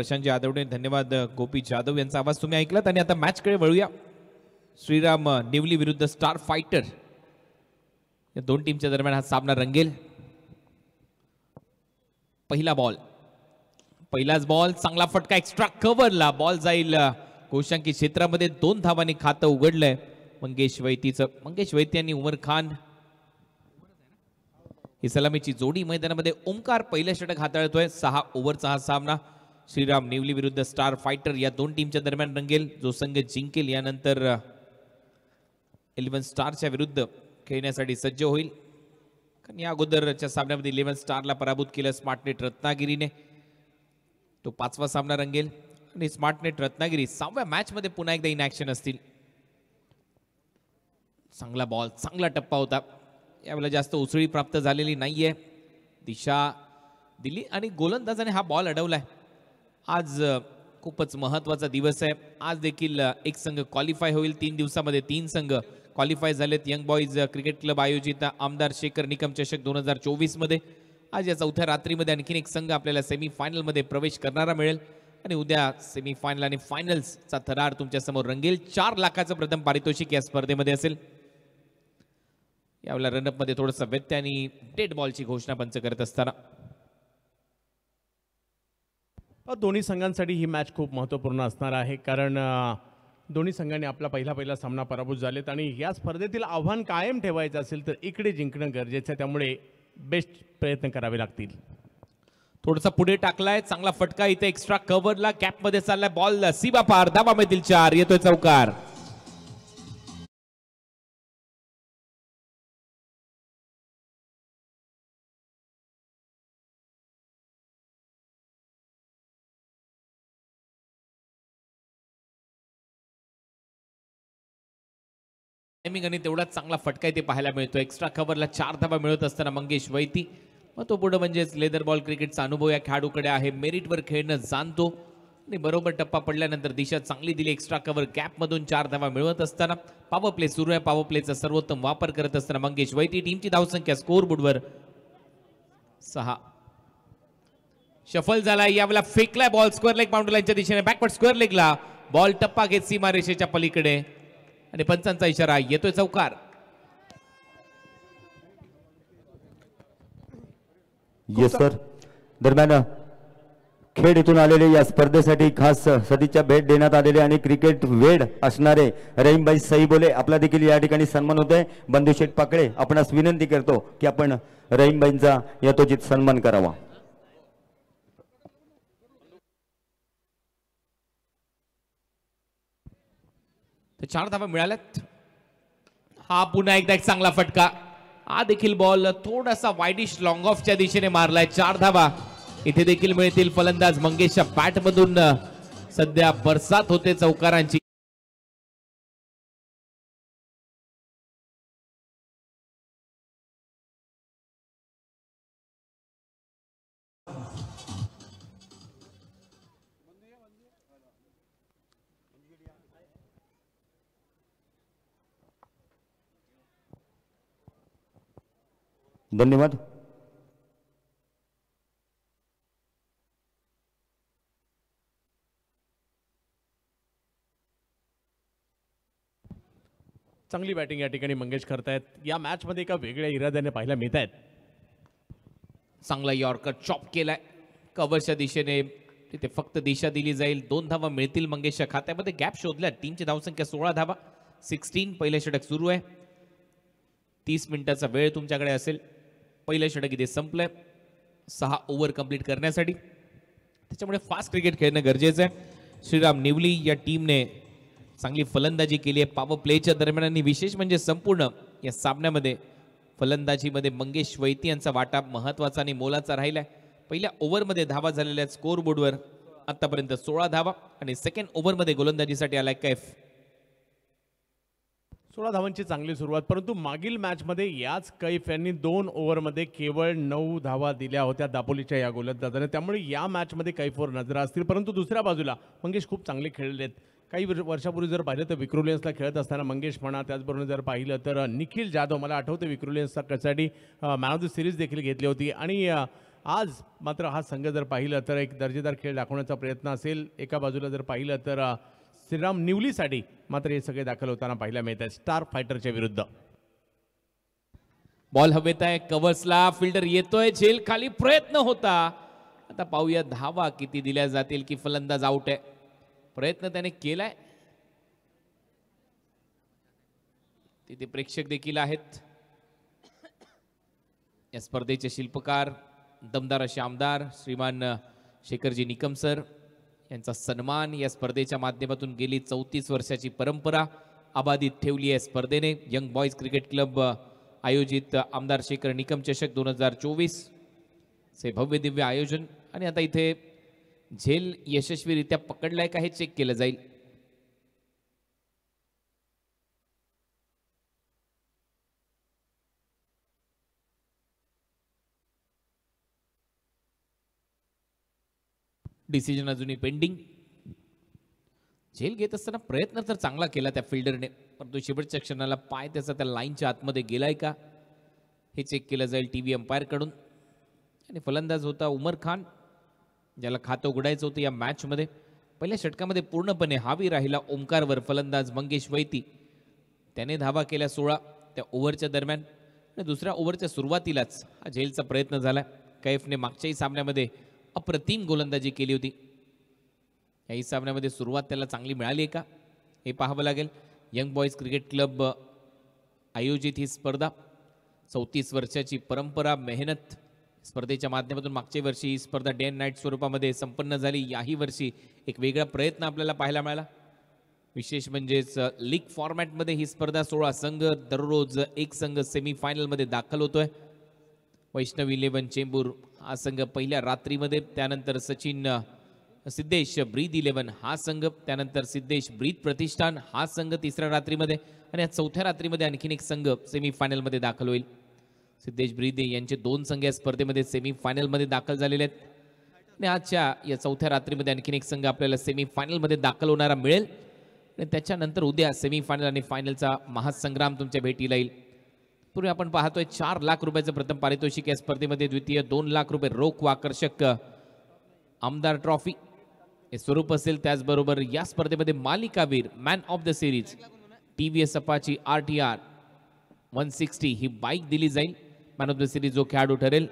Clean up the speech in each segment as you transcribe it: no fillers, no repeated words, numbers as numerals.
प्रशांत जाधवने, धन्यवाद गोपी जाधव यांचा आवाज तुम्ही ऐकलात. आणि आता मॅचकडे वळूया. श्रीराम निवली विरुद्ध स्टार फायटर या दोन टीमच्या दरम्यान हा सामना रंगेल. पहिला बॉल, पहिलाच बॉल, चांगला फटका, एक्स्ट्रा कव्हरला बॉल जाईल गोशांकी क्षेत्रामध्ये. 2 धावांनी खातं उघडलंय मंगेश वैतीचं. मंगेश वैती आणि उमर खान ही सलामीची जोडी मैदानामध्ये. ओमकार पहिलं षटक हाताळतोय. 6 ओव्हरचा हा सामना श्रीराम निवली विरुद्ध स्टार फायटर या दोन टीमच्या दरम्यान रंगेल. जो संघ जिंकेल यानंतर 11 स्टारच्या विरुद्ध खेळण्यासाठी सज्ज होईल. कारण या अगोदरच्या सामन्यामध्ये 11 स्टारला पराभूत केलं स्मार्टनेट रत्नागिरीने. तो 5वा सामना रंगेल आणि स्मार्टनेट रत्नागिरी 6व्या मॅच मध्ये पुन्हा एकदा इन ऍक्शन असतील. चांगला बॉल, चांगला टप्पा होता. यावेळेला जास्त उसळी प्राप्त झालेली नाहीये. दिशा दिली आणि गोलंदाजाने हा बॉल अडवलाय. आज खूपच महत्वाचा दिवस आहे. आज देखील एक संघ क्वालिफाय होईल. 3 दिवसामध्ये 3 संघ क्वालिफाय झालेत. यंग बॉईज क्रिकेट क्लब आयोजित आमदार शेखर निकम चषक 2024 मध्ये. आज या 4थ्या रात्रीमध्ये आणखीन एक संघ आपल्याला सेमीफायनल मध्ये प्रवेश करणारा मिळेल आणि उद्या सेमीफायनल आणि फायनल्सचा थरार तुमच्या समोर रंगेल. 4 लाखाचं प्रथम पारितोषिक या स्पर्धेमध्ये असेल. यावेळेला रनअप मध्ये थोडंसं व्यत्यय आणि डेड बॉलची घोषणा पंच करत असताना दोन्ही संघांसाठी ही मॅच खूप महत्त्वपूर्ण असणार आहे. कारण दोन्ही संघांनी आपला पहिला सामना पराभूत झालेत आणि या स्पर्धेतील आव्हान कायम ठेवायचं असेल तर इकडे जिंकणं गरजेचं आहे. त्यामुळे बेस्ट प्रयत्न करावे लागतील. थोडासा पुढे टाकलाय, चांगला फटका इथे एक्स्ट्रा कव्हरला, कॅप मध्ये चाललाय बॉल, सीमा पार, धावा मिळतील 4. येतोय चौकार. टायमिंग आणि तेवढाच चांगला फटका इथे पाहायला मिळतो. एक्स्ट्रा कव्हरला 4 धावा मिळत असताना मंगेश वैती मग तो पुढे म्हणजेच लेदर बॉल क्रिकेटचा अनुभव या खेळाडूकडे आहे. मेरिटवर खेळणं जाणतो आणि बरोबर टप्पा पडल्यानंतर दिशा चांगली दिली. एक्स्ट्रा कव्हर गॅप मधून 4 धावा मिळवत असताना पॉवर प्ले सुरू आहे. पॉवर प्लेचा सर्वोत्तम वापर करत असताना मंगेश वैती. टीमची धावसंख्या स्कोर बोर्डवर 6. शफल झाला. यावेळेला फेकलाय बॉल स्क्वेअर लेग बाउंड्री लाईनच्या दिशेने. बॅकवर्ड स्क्वेअर लेगला बॉल टप्पा घेत सीमा रेषेच्या पलीकडे आणि पंचांचा इशारा. येतोय चौकार. Yes sir. दरम्यान खेड इथून आलेले या स्पर्धेसाठी खास सदिच्छा भेट देण्यात आलेले आणि क्रिकेट वेड असणारे रहीमभाई सईबोले आपला देखील या ठिकाणी सन्मान होतोय. बंधुशेठ पाकडे आपणास विनंती करतो की आपण रहीमभाईंचा यथोचित सन्मान करावा. 4 धावा मिळाल्यात. हा पुन्हा एकदा एक चांगला फटका. हा देखील बॉल थोडासा वाईडिश लॉंग ऑफच्या दिशेने मारलाय. 4 धावा इथे देखील मिळतील. फलंदाज मंगेशच्या बॅट मधून सध्या बरसात होते चौकारांची. धन्यवाद. चांगली बॅटिंग या ठिकाणी मंगेश करतायत. या मॅच मध्ये एका वेगळ्या इराद्याने पाहायला मिळत आहेत. चांगला यॉर्कर चॉप केलाय कव्हरच्या दिशेने. तिथे फक्त दिशा दिली जाईल. 2 धावा मिळतील मंगेशच्या खात्यामध्ये. गॅप शोधल्या. टीमची धावसंख्या 16 धावा. 16. पहिलं षटक सुरू आहे. 30 मिनिटाचा वेळ तुमच्याकडे असेल. पहिलं षटक इथे संपलंय 6 ओव्हर कंप्लीट करण्यासाठी. त्याच्यामुळे फास्ट क्रिकेट खेळणं गरजेचं आहे. श्रीराम निवली या टीमने चांगली फलंदाजी केली आहे पॉवर प्लेच्या दरम्यान आणि विशेष म्हणजे संपूर्ण या सामन्यामध्ये फलंदाजीमध्ये मंगेश वैती यांचा वाटा महत्वाचा आणि मोलाचा राहिलाय. पहिल्या ओव्हरमध्ये धावा झालेल्या स्कोर बोर्डवर आतापर्यंत 16 धावा आणि सेकंड ओव्हरमध्ये गोलंदाजीसाठी आलाय कैफ. 16 धावांची चांगली सुरुवात. परंतु मागील मॅच मध्ये याच कैफ यांनी 2 ओव्हरमध्ये केवळ 9 धावा दिल्या होत्या दापोलीच्या या गोलंदाजाने. त्यामुळे या मॅच मध्ये कैफवर नजरा असतील. परंतु दुसऱ्या बाजूला मंगेश खूप चांगले खेळलेत. काही वर्षापूर्वी जर पाहिलं तर विक्रोलियन्सला खेळत असताना मंगेश म्हणा, त्याचबरोबर जर पाहिलं तर निखिल जाधव, मला आठवतं विक्रोलियन्सचा कसाठी मॅन ऑफ द सिरीज देखील घेतली होती आणि आज मात्र हा संघ जर पाहिलं तर एक दर्जेदार खेळ दाखवण्याचा प्रयत्न असेल. एका बाजूला जर पाहिलं तर श्रीराम निवलीसाठी मात्र हे सगळे दाखल होताना पाहायला मिळत आहे स्टार फायटरच्या विरुद्ध. बॉल हवेत आहे, कव्हर्सला फिल्डर येतोय, झेल खाली प्रयत्न होता. आता पाहूया धावा किती दिल्या जातील की फलंदाज आउट आहे. प्रयत्न त्याने केलाय, तिथे प्रेक्षक देखील आहेत. या स्पर्धेचे शिल्पकार दमदार असे आमदार श्रीमान शेखरजी निकम सर यांचा सन्मान या स्पर्धेच्या माध्यमातून गेली 34 वर्षाची परंपरा अबाधित ठेवली आहे स्पर्धेने. यंग बॉयज क्रिकेट क्लब आयोजित आमदार शेखर निकम चषक 2024 चे भव्य दिव्य आयोजन. आणि आता इथे झेल यशस्वीरित्या पकडलाय का हे चेक केलं जाईल. डिसिजन अजूनही पेंडिंग. झेल घेत असताना प्रयत्न तर चांगला केला त्या फिल्डरने, परंतु शेवटच्या क्षणाला पाय त्याचा त्या लाईनच्या आतमध्ये गेलाय का हे चेक केलं जाईल टीव्ही अंपायर कडून. आणि फलंदाज होता उमर खान, ज्याला खातं उघडायचं होतं या मॅचमध्ये. पहिल्या षटकामध्ये पूर्णपणे हावी राहिला ओमकारवर फलंदाज मंगेश वैती. त्याने धावा केल्या 16 त्या ओव्हरच्या दरम्यान. आणि दुसऱ्या ओव्हरच्या सुरुवातीलाच हा झेलचा प्रयत्न झाला. कैफने मागच्याही सामन्यामध्ये अप्रतिम गोलंदाजी केली होती. याही सामन्यामध्ये सुरुवात त्याला चांगली मिळाली आहे का हे पाहावं लागेल. यंग बॉयज क्रिकेट क्लब आयोजित ही स्पर्धा 34 वर्षाची परंपरा मेहनत स्पर्धेच्या माध्यमातून मागच्या वर्षी ही स्पर्धा डे अँड नाईट स्वरूपामध्ये संपन्न झाली. याही वर्षी एक वेगळा प्रयत्न आपल्याला पाहायला मिळाला. विशेष म्हणजेच लीग फॉर्मॅटमध्ये ही स्पर्धा 16 संघ दररोज एक संघ सेमीफायनलमध्ये दाखल होतोय. वैष्णव 11 चेंबूर हा संघ पहिल्या रात्रीमध्ये, त्यानंतर सचिन सिद्धेश ब्रीद 11 हा संघ, त्यानंतर सिद्धेश ब्रीद प्रतिष्ठान हा संघ तिसऱ्या रात्रीमध्ये. आणि या चौथ्या रात्रीमध्ये आणखीन एक संघ सेमीफायनलमध्ये दाखल होईल. सिद्धेश ब्रीदे यांचे 2 संघ या स्पर्धेमध्ये सेमीफायनलमध्ये दाखल झालेले आहेत. आणि आजच्या या चौथ्या रात्रीमध्ये आणखीन एक संघ आपल्याला सेमीफायनलमध्ये दाखल होणारा मिळेल. आणि त्याच्यानंतर उद्या सेमीफायनल आणि फायनलचा महासंग्राम तुमच्या भेटीला येईल. पूर्वी आपण पाहतोय 4 लाख रुपयाचं प्रथम पारितोषिक या स्पर्धेमध्ये, द्वितीय 2 लाख रुपये रोख व आकर्षक आमदार ट्रॉफी हे स्वरूप असेल. त्याचबरोबर या स्पर्धेमध्ये मालिकावीर man of the series TVS Apache RTR 160 he bike दिली जाईल. मॅन ऑफ द सिरीज जो खेळाडू ठरेल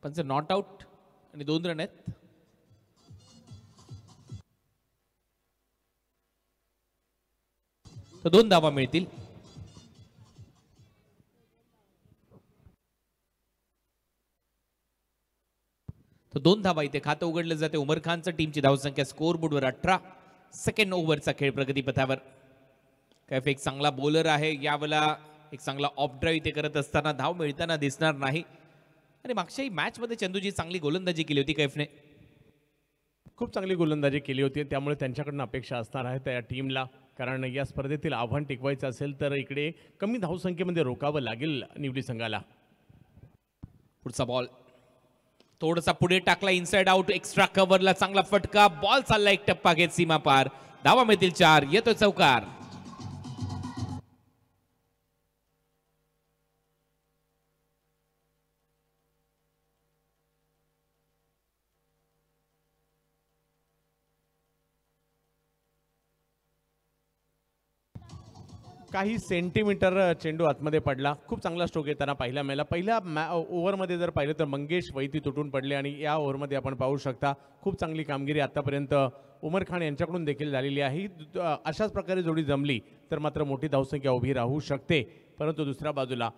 पंच नॉट आउट आणि 2 रन आहेत. तर 2 धावा मिळतील. तर 2 धावा इथे खातं उघडलं जाते उमर खानचं. टीमची धावसंख्या स्कोअर बोर्डवर 18. सेकंड ओव्हरचा खेळ प्रगतीपथावर. कैफ एक चांगला बॉलर आहे, यावेळेला एक चांगला ऑफ ड्राईव्ह इथे करत असताना धाव मिळताना दिसणार नाही. आणि मागच्याही मॅच मध्ये चंदूजी चांगली गोलंदाजी केली होती कैफने. खूप चांगली गोलंदाजी केली होती, त्यामुळे त्यांच्याकडून अपेक्षा असणार आहे त्या टीमला, कारण या स्पर्धेतील आव्हान टिकवायचं असेल तर इकडे कमी धावसंख्येमध्ये रोकावं लागेल निवली संघाला. पुढचा बॉल थोडासा पुढे टाकला, इनसाइड आउट, एक्स्ट्रा कव्हरला चांगला फटका, बॉल चालला एक टप्पा घेत सीमा पार, धावा मिळतील 4, येतोय चौकार. काही सेंटीमीटर चेंडू आतमध्ये पडला. खूप चांगला स्ट्रोक येताना पाहिला मिळाला. पहिल्या ओव्हरमध्ये जर पाहिलं तर मंगेश वैती तुटून पडले आणि या ओव्हरमध्ये आपण पाहू शकता खूप चांगली कामगिरी आतापर्यंत उमर खान यांच्याकडून देखील झालेली आहे. अशाच प्रकारे जोडी जमली तर मात्र मोठी धावसंख्या उभी राहू शकते, परंतु दुसऱ्या बाजूला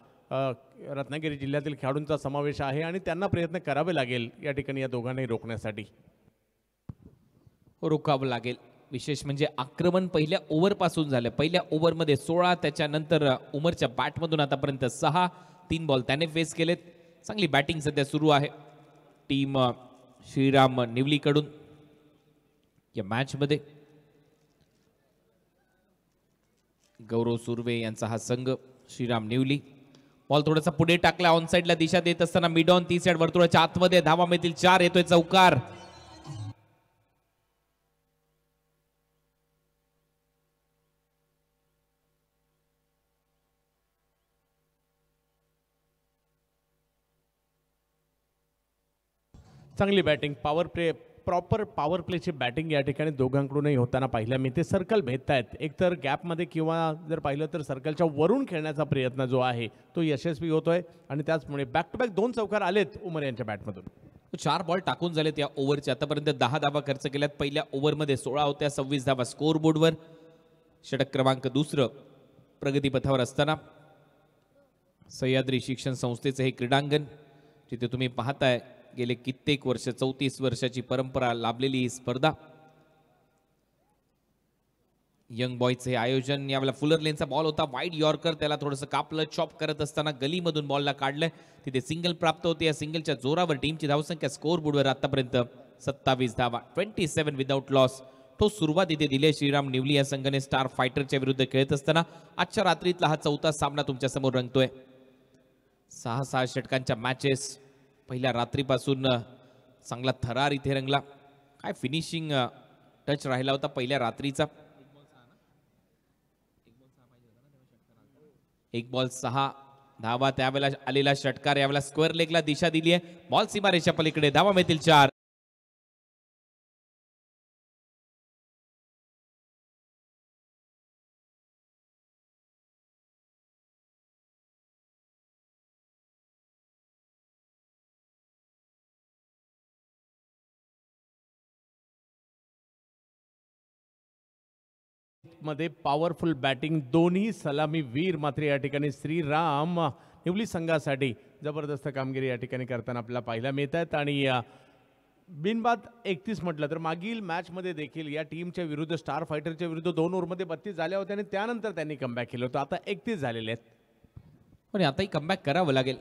रत्नागिरी जिल्ह्यातील खेळाडूंचा समावेश आहे आणि त्यांना प्रयत्न करावे लागेल या ठिकाणी या दोघांनाही रोखण्यासाठी. रोखावं लागेल. विशेष म्हणजे आक्रमण पहिल्या ओव्हरपासून झालं. पहिल्या ओव्हरमध्ये 16, त्याच्यानंतर उमरच्या बॅटमधून आतापर्यंत 6, 3 बॉल त्याने फेस केलेत. चांगली बॅटिंग सध्या सुरू आहे टीम श्रीराम निवलीकडून या मॅचमध्ये. गौरव सुर्वे यांचा हा संघ श्रीराम निवली. बॉल थोडासा पुढे टाकला, ऑन साइडला दिशा देत असताना मिड ऑन 30 यार्ड वर्तुळाच्या आतमध्ये, धावा मिळतील 4, येतोय चौकार. चांगली बॅटिंग, प्रॉपर पॉवर प्लेची बॅटिंग या ठिकाणी दोघांकडूनही होताना पाहिल्या मिळते. सर्कल भेटतायत, एकतर गॅपमध्ये किंवा जर पाहिलं तर सर्कलच्या वरून खेळण्याचा प्रयत्न जो आहे तो यशस्वी होतोय आणि त्याचमुळे बॅक टू बॅक 2 चौकार आलेत उमर यांच्या बॅटमधून. 4 बॉल टाकून झालेत या ओव्हरचे. आतापर्यंत 10 धावा खर्च केल्यात. पहिल्या ओव्हरमध्ये 16 होत्या, 26 धावा स्कोर बोर्डवर. षटक क्रमांक 2 प्रगतीपथावर असताना सह्याद्री शिक्षण संस्थेचे हे क्रीडांगण, जिथे तुम्ही पाहताय गेले कित्येक वर्ष, 34 वर्षाची परंपरा लाभलेली ही स्पर्धा. यंग बॉयचं हे आयोजन. यावेळेला फुलर लेनचा बॉल होता, वाईड यॉर्कर, त्याला थोडंसं कापलं, चॉप करत असताना गलीमधून बॉलला काढलंय, तिथे सिंगल प्राप्त होते. या सिंगलच्या जोरावर टीमची धावसंख्या स्कोर बोर्डवर आतापर्यंत 27 धावा, 27 विदाउट लॉस. तो सुरुवात इथे दिली श्रीराम निवली या संघाने स्टार फायटरच्या विरुद्ध खेळत असताना. आजच्या रात्रीतला हा 4था सामना तुमच्या समोर रंगतोय. 6 षटकांच्या मॅचेस पहिल्या रात्रीपासून चांगला थरार इथे रंगला. काय फिनिशिंग टच राहिला होता पहिल्या रात्रीचा. 1 बॉल 6 धावा त्यावेळेला आलेला षटकार, यावेळेला स्क्वेअर लेगला दिशा दिली आहे. बॉल सीमारेषा पलीकडे, धावा मिळतील 4. मध्ये पॉवरफुल बॅटिंग, दोन्ही सलामी वीर मात्र या ठिकाणी श्रीराम निवली संघासाठी जबरदस्त कामगिरी या ठिकाणी करताना आपल्याला पाहायला मिळत आहेत. आणि बिनबाद 31 म्हटलं तर मागील मॅचमध्ये देखील या टीमच्या विरुद्ध, स्टार फायटरच्या विरुद्ध 2 ओव्हरमध्ये 32 झाल्या होत्या आणि त्यानंतर त्यांनी कमबॅक केलं होतं. आता 31 झालेले आहेत, पण आताही कमबॅक करावं लागेल.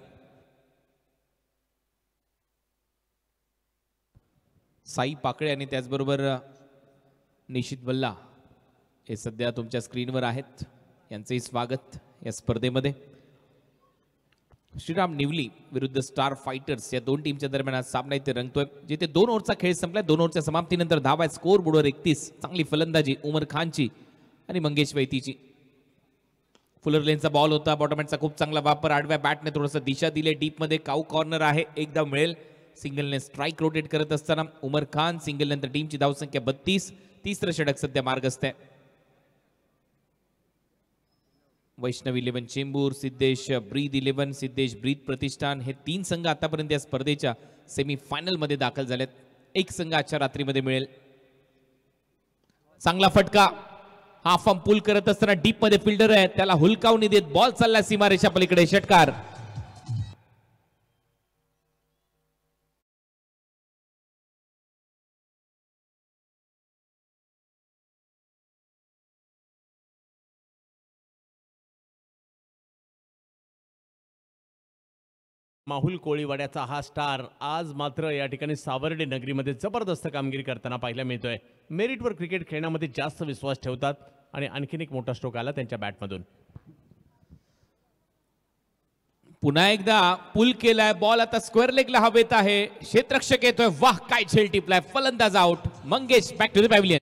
साई पाकळे आणि त्याचबरोबर निशित बल्ला हे सध्या तुमच्या स्क्रीनवर आहेत. यांचंही स्वागत या स्पर्धेमध्ये. श्रीराम निवली विरुद्ध स्टार फायटर्स या 2 टीमच्या दरम्यान आज सामना इथे रंगतोय, जिथे 2 ओव्हरचा खेळ संपलाय. 2 ओव्हरच्या समाप्तीनंतर धावा आहेत स्कोर बोर्डवर 31. चांगली फलंदाजी उमर खानची आणि मंगेश वैतीची. फुलर लेनचा बॉल होता, बॉटमॅटचा खूप चांगला वापर, आडव्या बॅटने थोडंसं दिशा दिले. डीपमध्ये काऊ कॉर्नर आहे, एकदा मिळेल. सिंगलने स्ट्राईक रोटेट करत असताना उमर खान, सिंगल नंतर टीमची धावसंख्या 32. 3रं षटक सध्या मार्गस्थ आहे. वैष्णव 11 चेंबूर, सिद्धेश ब्रीद 11, सिद्धेश ब्रीद प्रतिष्ठान हे 3 संघ आतापर्यंत या स्पर्धेच्या सेमीफायनल मध्ये दाखल झालेत. 1 संघ आजच्या रात्रीमध्ये मिळेल. चांगला फटका, हाफ आर्म पुल करत असताना डीप मध्ये फिल्डर आहे, त्याला हुलकावून देत बॉल चालला सीमारेषा पलीकडे, षटकार. माहुल कोळीवाड्याचा हा स्टार आज मात्र या ठिकाणी सावर्डे नगरीमध्ये जबरदस्त कामगिरी करताना पाहायला मिळतोय. मेरिटवर क्रिकेट खेळण्यामध्ये जास्त विश्वास ठेवतात आणि आणखीन एक मोठा स्ट्रोक आला त्यांच्या बॅटमधून. पुन्हा एकदा पुल केलाय, बॉल आता स्क्वेअर लेगला हवेत आहे, क्षेत्ररक्षक येतोय, वाह काय झेल टिपलाय, फलंदाज out. Mangesh back to the pavilion.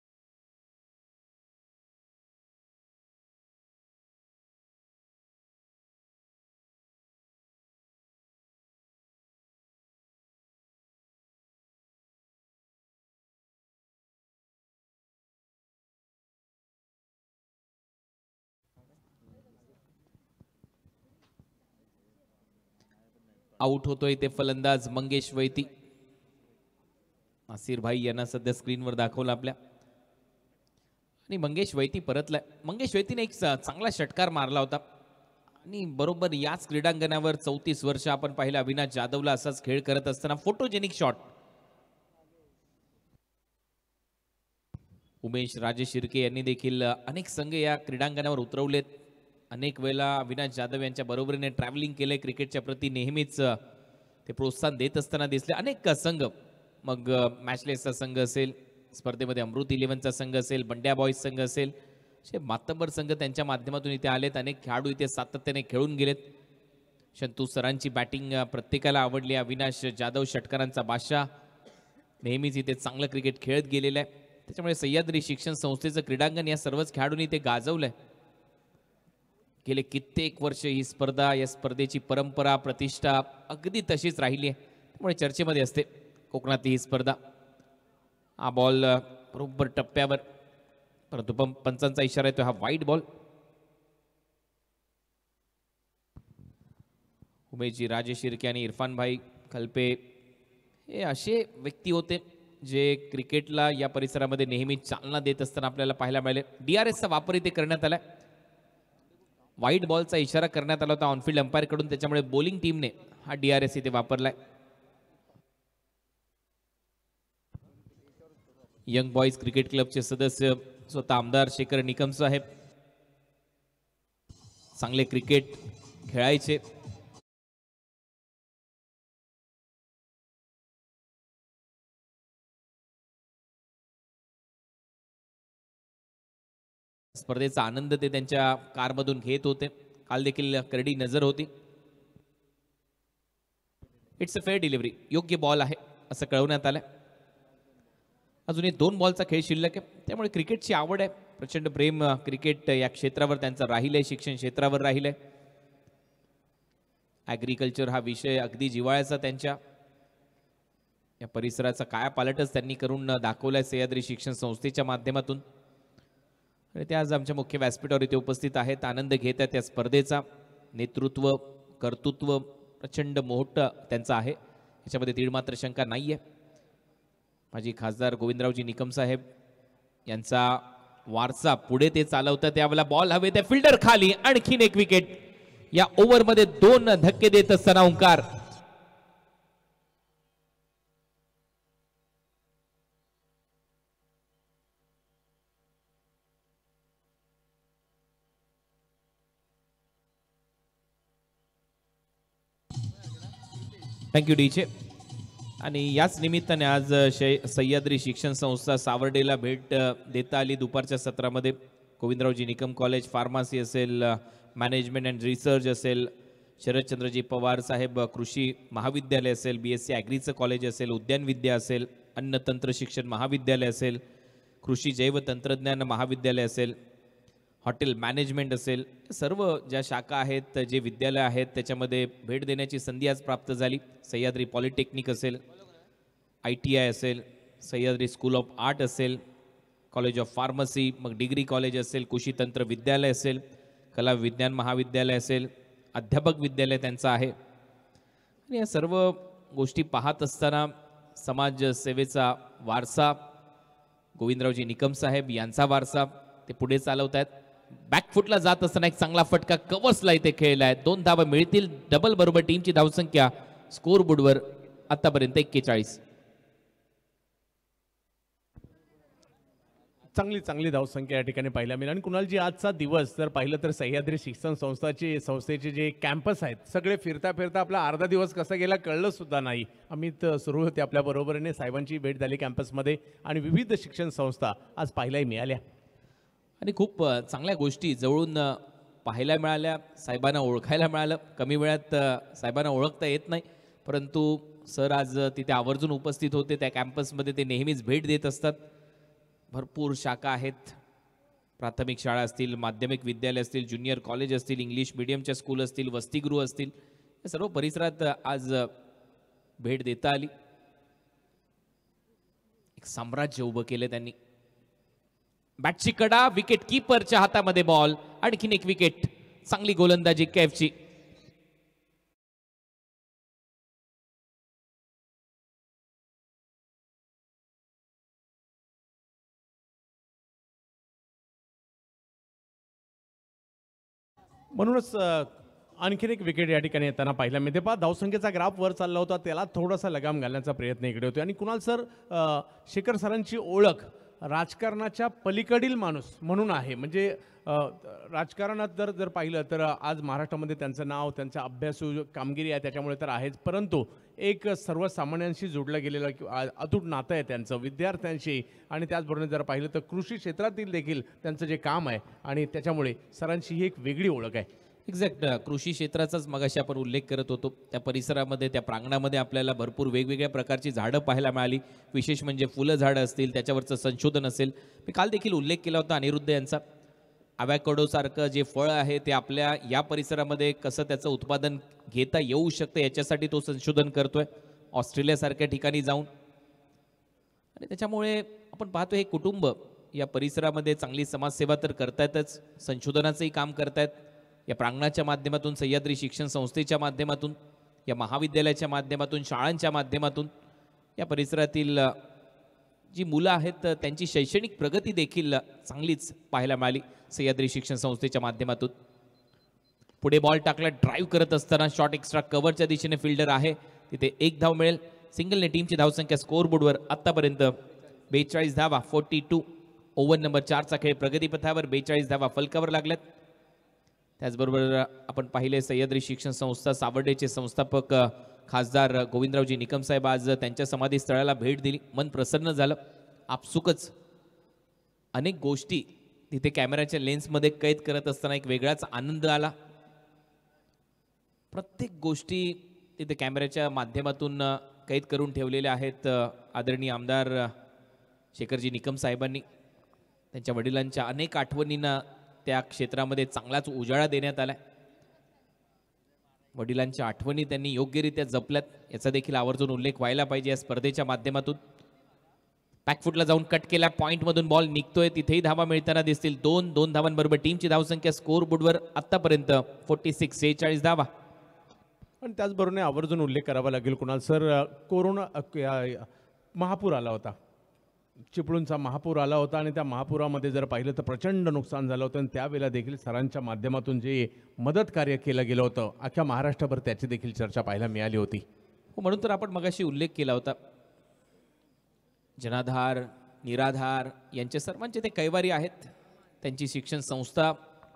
Out होतोय ते फलंदाज मंगेश वैती. नासिर भाई यांना सध्या स्क्रीनवर दाखवलं आपल्या. आणि मंगेश वैती परतलाय. मंगेश वैतीने एक चांगला षटकार मारला होता आणि बरोबर याच क्रीडांगणावर 34 वर्ष आपण पाहिलं अविनाश जाधवला असाच खेळ करत असताना फोटोजेनिक शॉट. उमेश राजे शिर्के यांनी देखील अनेक संघ या क्रीडांगणावर उतरवलेत. अनेक वेळा अविनाश जाधव यांच्या बरोबरीने ट्रॅव्हलिंग केले. क्रिकेटच्या प्रती नेहमीच ते प्रोत्साहन देत असताना दिसले. अनेक संघ, मग मॅचलेसचा संघ असेल, स्पर्धेमध्ये अमृत 11चा संघ असेल, बंड्या बॉईज संघ असेल, असे मातब्बर संघ त्यांच्या माध्यमातून इथे आलेत. अनेक खेळाडू इथे सातत्याने खेळून गेलेत. शंतू सरांची बॅटिंग प्रत्येकाला आवडली. अविनाश जाधव षटकारांचा बादशाह नेहमीच इथे चांगलं क्रिकेट खेळत गेलेलं आहे. त्याच्यामुळे सह्याद्री शिक्षण संस्थेचं क्रीडांगण या सर्वच खेळाडूंनी इथे गाजवलंय. गेले कित्येक वर्ष ही स्पर्धा, या स्पर्धेची परंपरा, प्रतिष्ठा अगदी तशीच राहिली आहे. त्यामुळे चर्चेमध्ये असते कोकणातली ही स्पर्धा. हा बॉल बरोबर टप्प्यावर, परंतु पंचांचा इशारा येतो, हा वाईड बॉल. उमेशजी राजे शिर्के आणि इरफान भाई खलपे हे असे व्यक्ती होते जे क्रिकेटला या परिसरामध्ये नेहमी चालना देत असताना आपल्याला पाहायला मिळाले. DRSचा वापर इथे करण्यात आलाय. व्हाईट बॉलचा इशारा करण्यात आला होता ऑनफिल्ड अंपायर कडून, त्याच्यामुळे बॉलिंग टीमने हा DRS इथे वापरलाय. यंग बॉईज क्रिकेट क्लबचे सदस्य स्वतः आमदार शेखर निकम साहेब चांगले क्रिकेट खेळायचे. स्पर्धेचा आनंद ते त्यांच्या कारमधून घेत होते. काल देखील करडी नजर होती. इट्स अ फेअर डिलिव्हरी, योग्य बॉल आहे असं कळवण्यात आलं. अजूनही 2 बॉलचा खेळ शिल्लक आहे. त्यामुळे क्रिकेटची आवड आहे, प्रचंड प्रेम क्रिकेट या क्षेत्रावर त्यांचं राहिलंय, शिक्षण क्षेत्रावर राहिलंय. ॲग्रिकल्चर हा विषय अगदी जिव्हाळ्याचा त्यांच्या. या परिसराचा कायापालटच त्यांनी करून दाखवलाय सह्याद्री शिक्षण संस्थेच्या माध्यमातून. आणि ते आज आमच्या मुख्य व्यासपीठावर इथे उपस्थित आहेत, आनंद घेत आहेत त्या स्पर्धेचा. नेतृत्व, कर्तृत्व प्रचंड मोठं त्यांचं आहे, याच्यामध्ये तीळ मात्र शंका नाही आहे. माजी खासदार गोविंदरावजी निकम साहेब यांचा वारसा पुढे ते चालवतात. त्यावेळेला बॉल हवे, त्या फिल्डर खाली, आणखीन एक विकेट. या ओव्हरमध्ये 2 धक्के देत असताना ओंकार. थँक्यू डीचे. आणि याच निमित्ताने आज सह्याद्री शिक्षण संस्था सावर्डेला भेट देता आली. दुपारच्या सत्रामध्ये गोविंदरावजी निकम कॉलेज, फार्मसी असेल, मॅनेजमेंट अँड रिसर्च असेल, शरदचंद्रजी पवार साहेब कृषी महाविद्यालय असेल, BSc ॲग्रीचं कॉलेज असेल, उद्यान विद्या असेल, अन्न तंत्र शिक्षण महाविद्यालय असेल, कृषी जैव तंत्रज्ञान महाविद्यालय असेल, हॉटेल मॅनेजमेंट असेल, सर्व ज्या शाखा आहेत, जे विद्यालय आहेत, त्याच्यामध्ये भेट देण्याची संधी आज प्राप्त झाली. सह्याद्री पॉलिटेक्निक असेल, ITI असेल, सह्याद्री स्कूल ऑफ आर्ट असेल, कॉलेज ऑफ फार्मसी, मग डिग्री कॉलेज असेल, कृषी तंत्र विद्यालय असेल, कला विज्ञान महाविद्यालय असेल, अध्यापक विद्यालय त्यांचं आहे. आणि या सर्व गोष्टी पाहत असताना समाजसेवेचा वारसा गोविंदरावजी निकम साहेब यांचा वारसा ते पुढे चालवत आहेत. बॅकफुटला जात असताना एक चांगला फटका कव्हर्सला इथे खेळलाय. 2 धावा मिळतील. डबल बरोबर टीमची धावसंख्या स्कोर बोर्डवर आतापर्यंत 41. चांगली चांगली धावसंख्या या ठिकाणी पाहायला मिळेल. आणि कुणालजी आजचा दिवस जर पाहिलं तर सह्याद्री शिक्षण संस्थेचे जे कॅम्पस आहेत सगळे फिरता फिरता आपला अर्धा दिवस कसा गेला कळलं सुद्धा नाही. अमित सुरू होते आपल्या बरोबरीने, साहेबांची भेट झाली कॅम्पसमध्ये आणि विविध शिक्षण संस्था आज पाहायलाही मिळाल्या आणि खूप चांगल्या गोष्टी जवळून पाहायला मिळाल्या, साहेबांना ओळखायला मिळालं. कमी वेळात साहेबांना ओळखता येत नाही, परंतु सर आज तिथे आवर्जून उपस्थित होते त्या कॅम्पसमध्ये. ते नेहमीच भेट देत असतात. भरपूर शाखा आहेत, प्राथमिक शाळा असतील, माध्यमिक विद्यालय असतील, ज्युनियर कॉलेज असतील, इंग्लिश मिडियमच्या स्कूल असतील, वसतिगृह असतील, या सर्व परिसरात आज भेट देता आली. एक साम्राज्य उभं केलं त्यांनी. बॅटची कडा, विकेट कीपरच्या हातामध्ये बॉल, आणखीन एक विकेट. चांगली गोलंदाजी कैफची. म्हणूनच आणखीन एक विकेट या ठिकाणी येताना पाहायला मिळते. पहा धावसंख्येचा ग्राफ वर चालला होता, त्याला थोडासा लगाम घालण्याचा प्रयत्न इकडे होतो. आणि कुणाल सर, शेखर सरांची ओळख राजकारणाच्या पलीकडील माणूस म्हणून आहे. म्हणजे राजकारणात जर पाहिलं तर आज महाराष्ट्रामध्ये त्यांचं नाव, त्यांचा अभ्यासू कामगिरी आहे त्याच्यामुळे तर आहेच, परंतु एक सर्वसामान्यांशी जोडलं गेलेलं अतूट नातं आहे त्यांचं विद्यार्थ्यांशी. आणि त्याचबरोबर जर पाहिलं तर कृषी क्षेत्रातील देखील त्यांचं जे काम आहे आणि त्याच्यामुळे सरांची ही एक वेगळी ओळख आहे. एक्झॅक्ट. कृषी क्षेत्राचाच मगाशी आपण उल्लेख करत होतो. त्या परिसरामध्ये, त्या प्रांगणामध्ये आपल्याला भरपूर वेगवेगळ्या प्रकारची झाडं पाहायला मिळाली. विशेष म्हणजे फुलं झाडं असतील, त्याच्यावरचं संशोधन असेल. मी काल देखील उल्लेख केला होता अनिरुद्ध यांचा. अवॅकॅडोसारखं जे फळ आहे ते आपल्या या परिसरामध्ये कसं त्याचं उत्पादन घेता येऊ शकतं याच्यासाठी तो संशोधन करतोय ऑस्ट्रेलियासारख्या ठिकाणी जाऊन. आणि त्याच्यामुळे आपण पाहतो हे कुटुंब या परिसरामध्ये चांगली समाजसेवा तर करतायतच, संशोधनाचंही काम करतायत. या प्रांगणाच्या माध्यमातून, सह्याद्री शिक्षण संस्थेच्या माध्यमातून, या महाविद्यालयाच्या माध्यमातून, शाळांच्या माध्यमातून या परिसरातील जी मुलं आहेत त्यांची शैक्षणिक प्रगती देखील चांगलीच पाहायला मिळाली सह्याद्री शिक्षण संस्थेच्या माध्यमातून. पुढे बॉल टाकला, ड्राईव्ह करत असताना शॉट एक्स्ट्रा कव्हरच्या दिशेने फिल्डर आहे, तिथे एक धाव मिळेल. सिंगलने टीमची धावसंख्या स्कोअरबोर्डवर आतापर्यंत 42 धावा, 42. ओव्हर नंबर 4चा खेळ प्रगतीपथावर. 42 धावा फलकावर लागल्यात. त्याचबरोबर आपण पाहिले सह्याद्री शिक्षण संस्था सावर्डेचे संस्थापक खासदार गोविंदरावजी निकम साहेब आज त्यांच्या समाधीस्थळाला भेट दिली. मन प्रसन्न झालं. आपसुकच अनेक गोष्टी तिथे कॅमेऱ्याच्या लेन्समध्ये कैद करत असताना एक वेगळाच आनंद आला. प्रत्येक गोष्टी तिथे कॅमेऱ्याच्या माध्यमातून कैद करून ठेवलेल्या आहेत आदरणीय आमदार शेखरजी निकम साहेबांनी. त्यांच्या वडिलांच्या अनेक आठवणींना त्या क्षेत्रामध्ये चांगलाच उजाळा देण्यात आलाय. वडिलांच्या आठवणी त्यांनी योग्यरित्या जपल्यात याचा देखील आवर्जून उल्लेख व्हायला पाहिजे या स्पर्धेच्या माध्यमातून. बॅकफुटला जाऊन कट केला, पॉइंटमधून बॉल निघतोय, तिथेही धावा मिळताना दिसतील. 2 धावांबरोबर टीमची धावसंख्या स्कोअरबोर्डवर आतापर्यंत 46 धावा. पण त्याचबरोबर आवर्जून उल्लेख करावा लागेल कुणाल सर, कोरोना महापूर आला होता, चिपळूणचा महापूर आला होता आणि त्या महापुरामध्ये जर पाहिलं तर प्रचंड नुकसान झालं होतं. आणि त्यावेळेला देखील सरांच्या माध्यमातून जे मदत कार्य केलं गेलं होतं अख्ख्या महाराष्ट्रभर त्याची देखील चर्चा पाहायला मिळाली होती. म्हणून तर आपण मगाशी उल्लेख केला होता. जनाधार, निराधार यांचे सर्वांचे ते कैवारी आहेत. त्यांची शिक्षण संस्था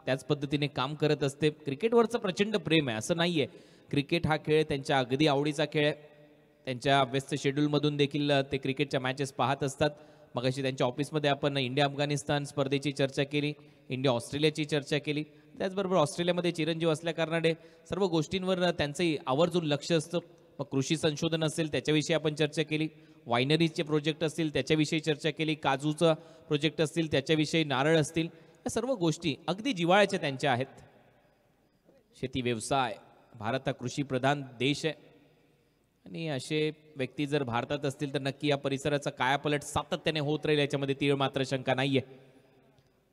त्याच पद्धतीने काम करत असते. क्रिकेटवरचं प्रचंड प्रेम आहे असं नाही आहे. क्रिकेट हा खेळ त्यांच्या अगदी आवडीचा खेळ आहे. त्यांच्या व्यस्त शेड्यूलमधून देखील ते क्रिकेटच्या मॅचेस पाहत असतात. मगाशी त्यांच्या ऑफिसमध्ये आपण इंडिया अफगाणिस्तान स्पर्धेची चर्चा केली, इंडिया ऑस्ट्रेलियाची चर्चा केली. त्याचबरोबर ऑस्ट्रेलियामध्ये चिरंजीव असल्याकारणाने सर्व गोष्टींवर त्यांचंही आवर्जून लक्ष असतं. मग कृषी संशोधन असेल त्याच्याविषयी आपण चर्चा केली, वायनरीजचे प्रोजेक्ट असतील त्याच्याविषयी चर्चा केली, काजूचा प्रोजेक्ट असतील त्याच्याविषयी, नारळ असतील, या सर्व गोष्टी अगदी जिव्हाळ्याच्या त्यांच्या आहेत. शेती व्यवसाय, भारत हा कृषीप्रधान देश आहे आणि असे व्यक्ती जर भारतात असतील तर नक्की या परिसराचा कायापलट सातत्याने होत राहील याच्यामध्ये तीळ मात्र शंका नाहीये.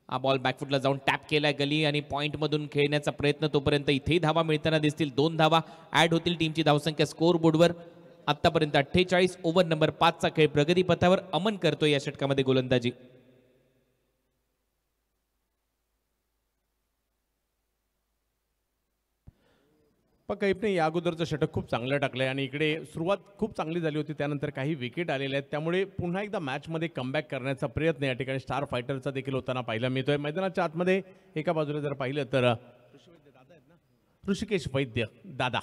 हा बॉल बॅकफुटला जाऊन टॅप केलाय गली आणि पॉइंटमधून खेळण्याचा प्रयत्न, तोपर्यंत इथेही धावा मिळताना दिसतील. 2 धावा ऍड होतील टीमची धावसंख्या स्कोअरबोर्डवर. आतापर्यंत 48. ओव्हर नंबर 5चा खेळ प्रगतीपथावर. अमन करतोय या षटकामध्ये गोलंदाजी. पण कैफने या अगोदरचं षटक खूप चांगलं टाकलंय आणि इकडे सुरुवात खूप चांगली झाली होती, त्यानंतर काही विकेट आलेल्या आहेत, त्यामुळे पुन्हा एकदा मॅचमध्ये कमबॅक करण्याचा प्रयत्न या ठिकाणी स्टार फायटरचा देखील होताना पाहायला मिळतोय. मैदानाच्या आतमध्ये एका बाजूला जर पाहिलं तर ऋषिकेश वैद्य दादा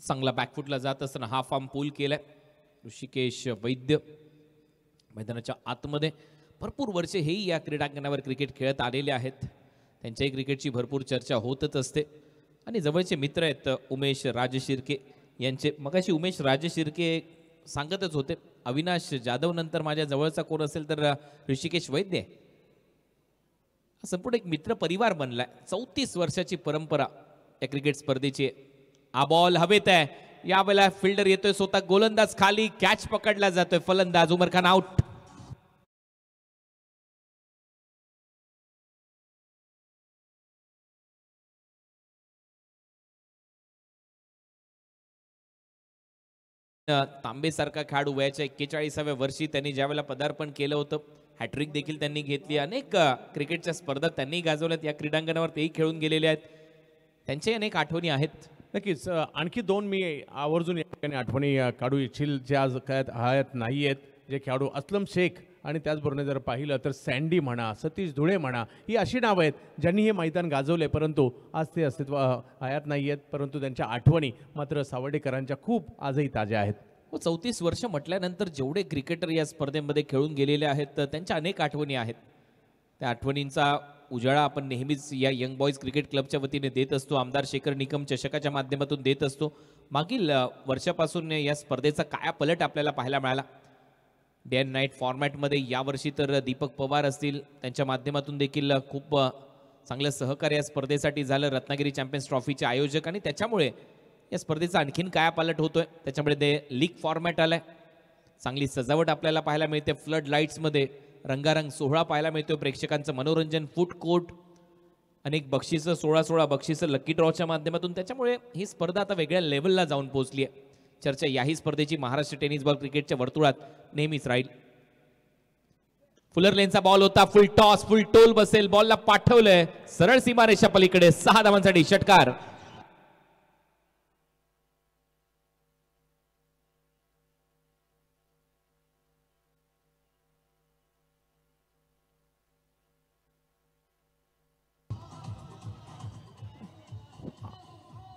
चांगला बॅकफुटला जात असताना हाफ आर्म पूल केलाय ऋषिकेश वैद्य. मैदानाच्या आतमध्ये भरपूर वर्षे हेही या क्रीडांगणावर क्रिकेट खेळत आलेले आहेत. त्यांच्याही क्रिकेटची भरपूर चर्चा होतच असते आणि जवळचे मित्र आहेत उमेश राजशिर्के यांचे. मगाशी उमेश राजशिर्के सांगतच होते अविनाश जाधव नंतर माझ्या जवळचा कोण असेल तर ऋषिकेश वैद्य. संपूर्ण एक मित्र परिवार बनलाय. 34 वर्षाची परंपरा या क्रिकेट स्पर्धेची. हा बॉल हवेत आहे, यावेळेला फिल्डर येतोय स्वतः, गोलंदाज खाली, कॅच पकडला जातोय, फलंदाज उमर खान आउट. तांबेसारखा खेळाडू वयाच्या 41व्या वर्षी त्यांनी ज्यावेळेला पदार्पण केलं होतं, हॅट्रिक देखील त्यांनी घेतली. अनेक क्रिकेटच्या स्पर्धा त्यांनी गाजवल्यात. या क्रीडांगणावर तेही खेळून गेलेले आहेत. त्यांच्याही अनेक आठवणी आहेत. नक्कीच. आणखी दोन मी आवर्जून या ठिकाणी आठवणी काढू इच्छिल जे आज काय आहेत नाही आहेत. जे खेळाडू असलम शेख आणि त्याचबरोबर जर पाहिलं तर सँडी म्हणा, सतीश धुळे म्हणा, ही अशी नावं आहेत ज्यांनी हे मैदान गाजवले, परंतु आज ते अस्तित्व हयात नाही आहेत, परंतु त्यांच्या आठवणी मात्र सावर्डेकरांच्या खूप आजही ताज्या आहेत. 34 वर्ष म्हटल्यानंतर जेवढे क्रिकेटर या स्पर्धेमध्ये खेळून गेलेले आहेत त्यांच्या अनेक आठवणी आहेत. त्या आठवणींचा उजाळा आपण नेहमीच या यंग बॉईज क्रिकेट क्लबच्या वतीने देत असतो. आमदार शेखर निकम चषकाच्या माध्यमातून देत असतो. मागील वर्षापासून या स्पर्धेचा कायापलट आपल्याला पाहायला मिळाला. डे अँड नाईट फॉर्मॅटमध्ये यावर्षी तर दीपक पवार असतील, त्यांच्या माध्यमातून देखील खूप चांगलं सहकार्य या स्पर्धेसाठी झालं. रत्नागिरी चॅम्पियन्स ट्रॉफीचे आयोजक आणि त्याच्यामुळे या स्पर्धेचा आणखीन कायापालट होतोय. त्याच्यामुळे ते लीग फॉर्मॅट आलाय. चांगली सजावट आपल्याला पाहायला मिळते. फ्लड लाईट्समध्ये रंगारंग सोहळा पाहायला मिळतो. प्रेक्षकांचं मनोरंजन, फूड कोर्ट, अनेक बक्षिसं, 16 बक्षिसं लकी ड्रॉच्या माध्यमातून. त्याच्यामुळे ही स्पर्धा आता वेगळ्या लेवलला जाऊन पोहोचली आहे. चर्चा याही स्पर्धेची महाराष्ट्र टेनिस बॉल क्रिकेटच्या वर्तुळात नेहमीच राहील. फुलर लेनचा बॉल होता, फुल टॉस, फुल टोल बसेल, बॉलला पाठवलंय सरळ सीमारेषा पलीकडे. 6 धावांसाठी षटकार.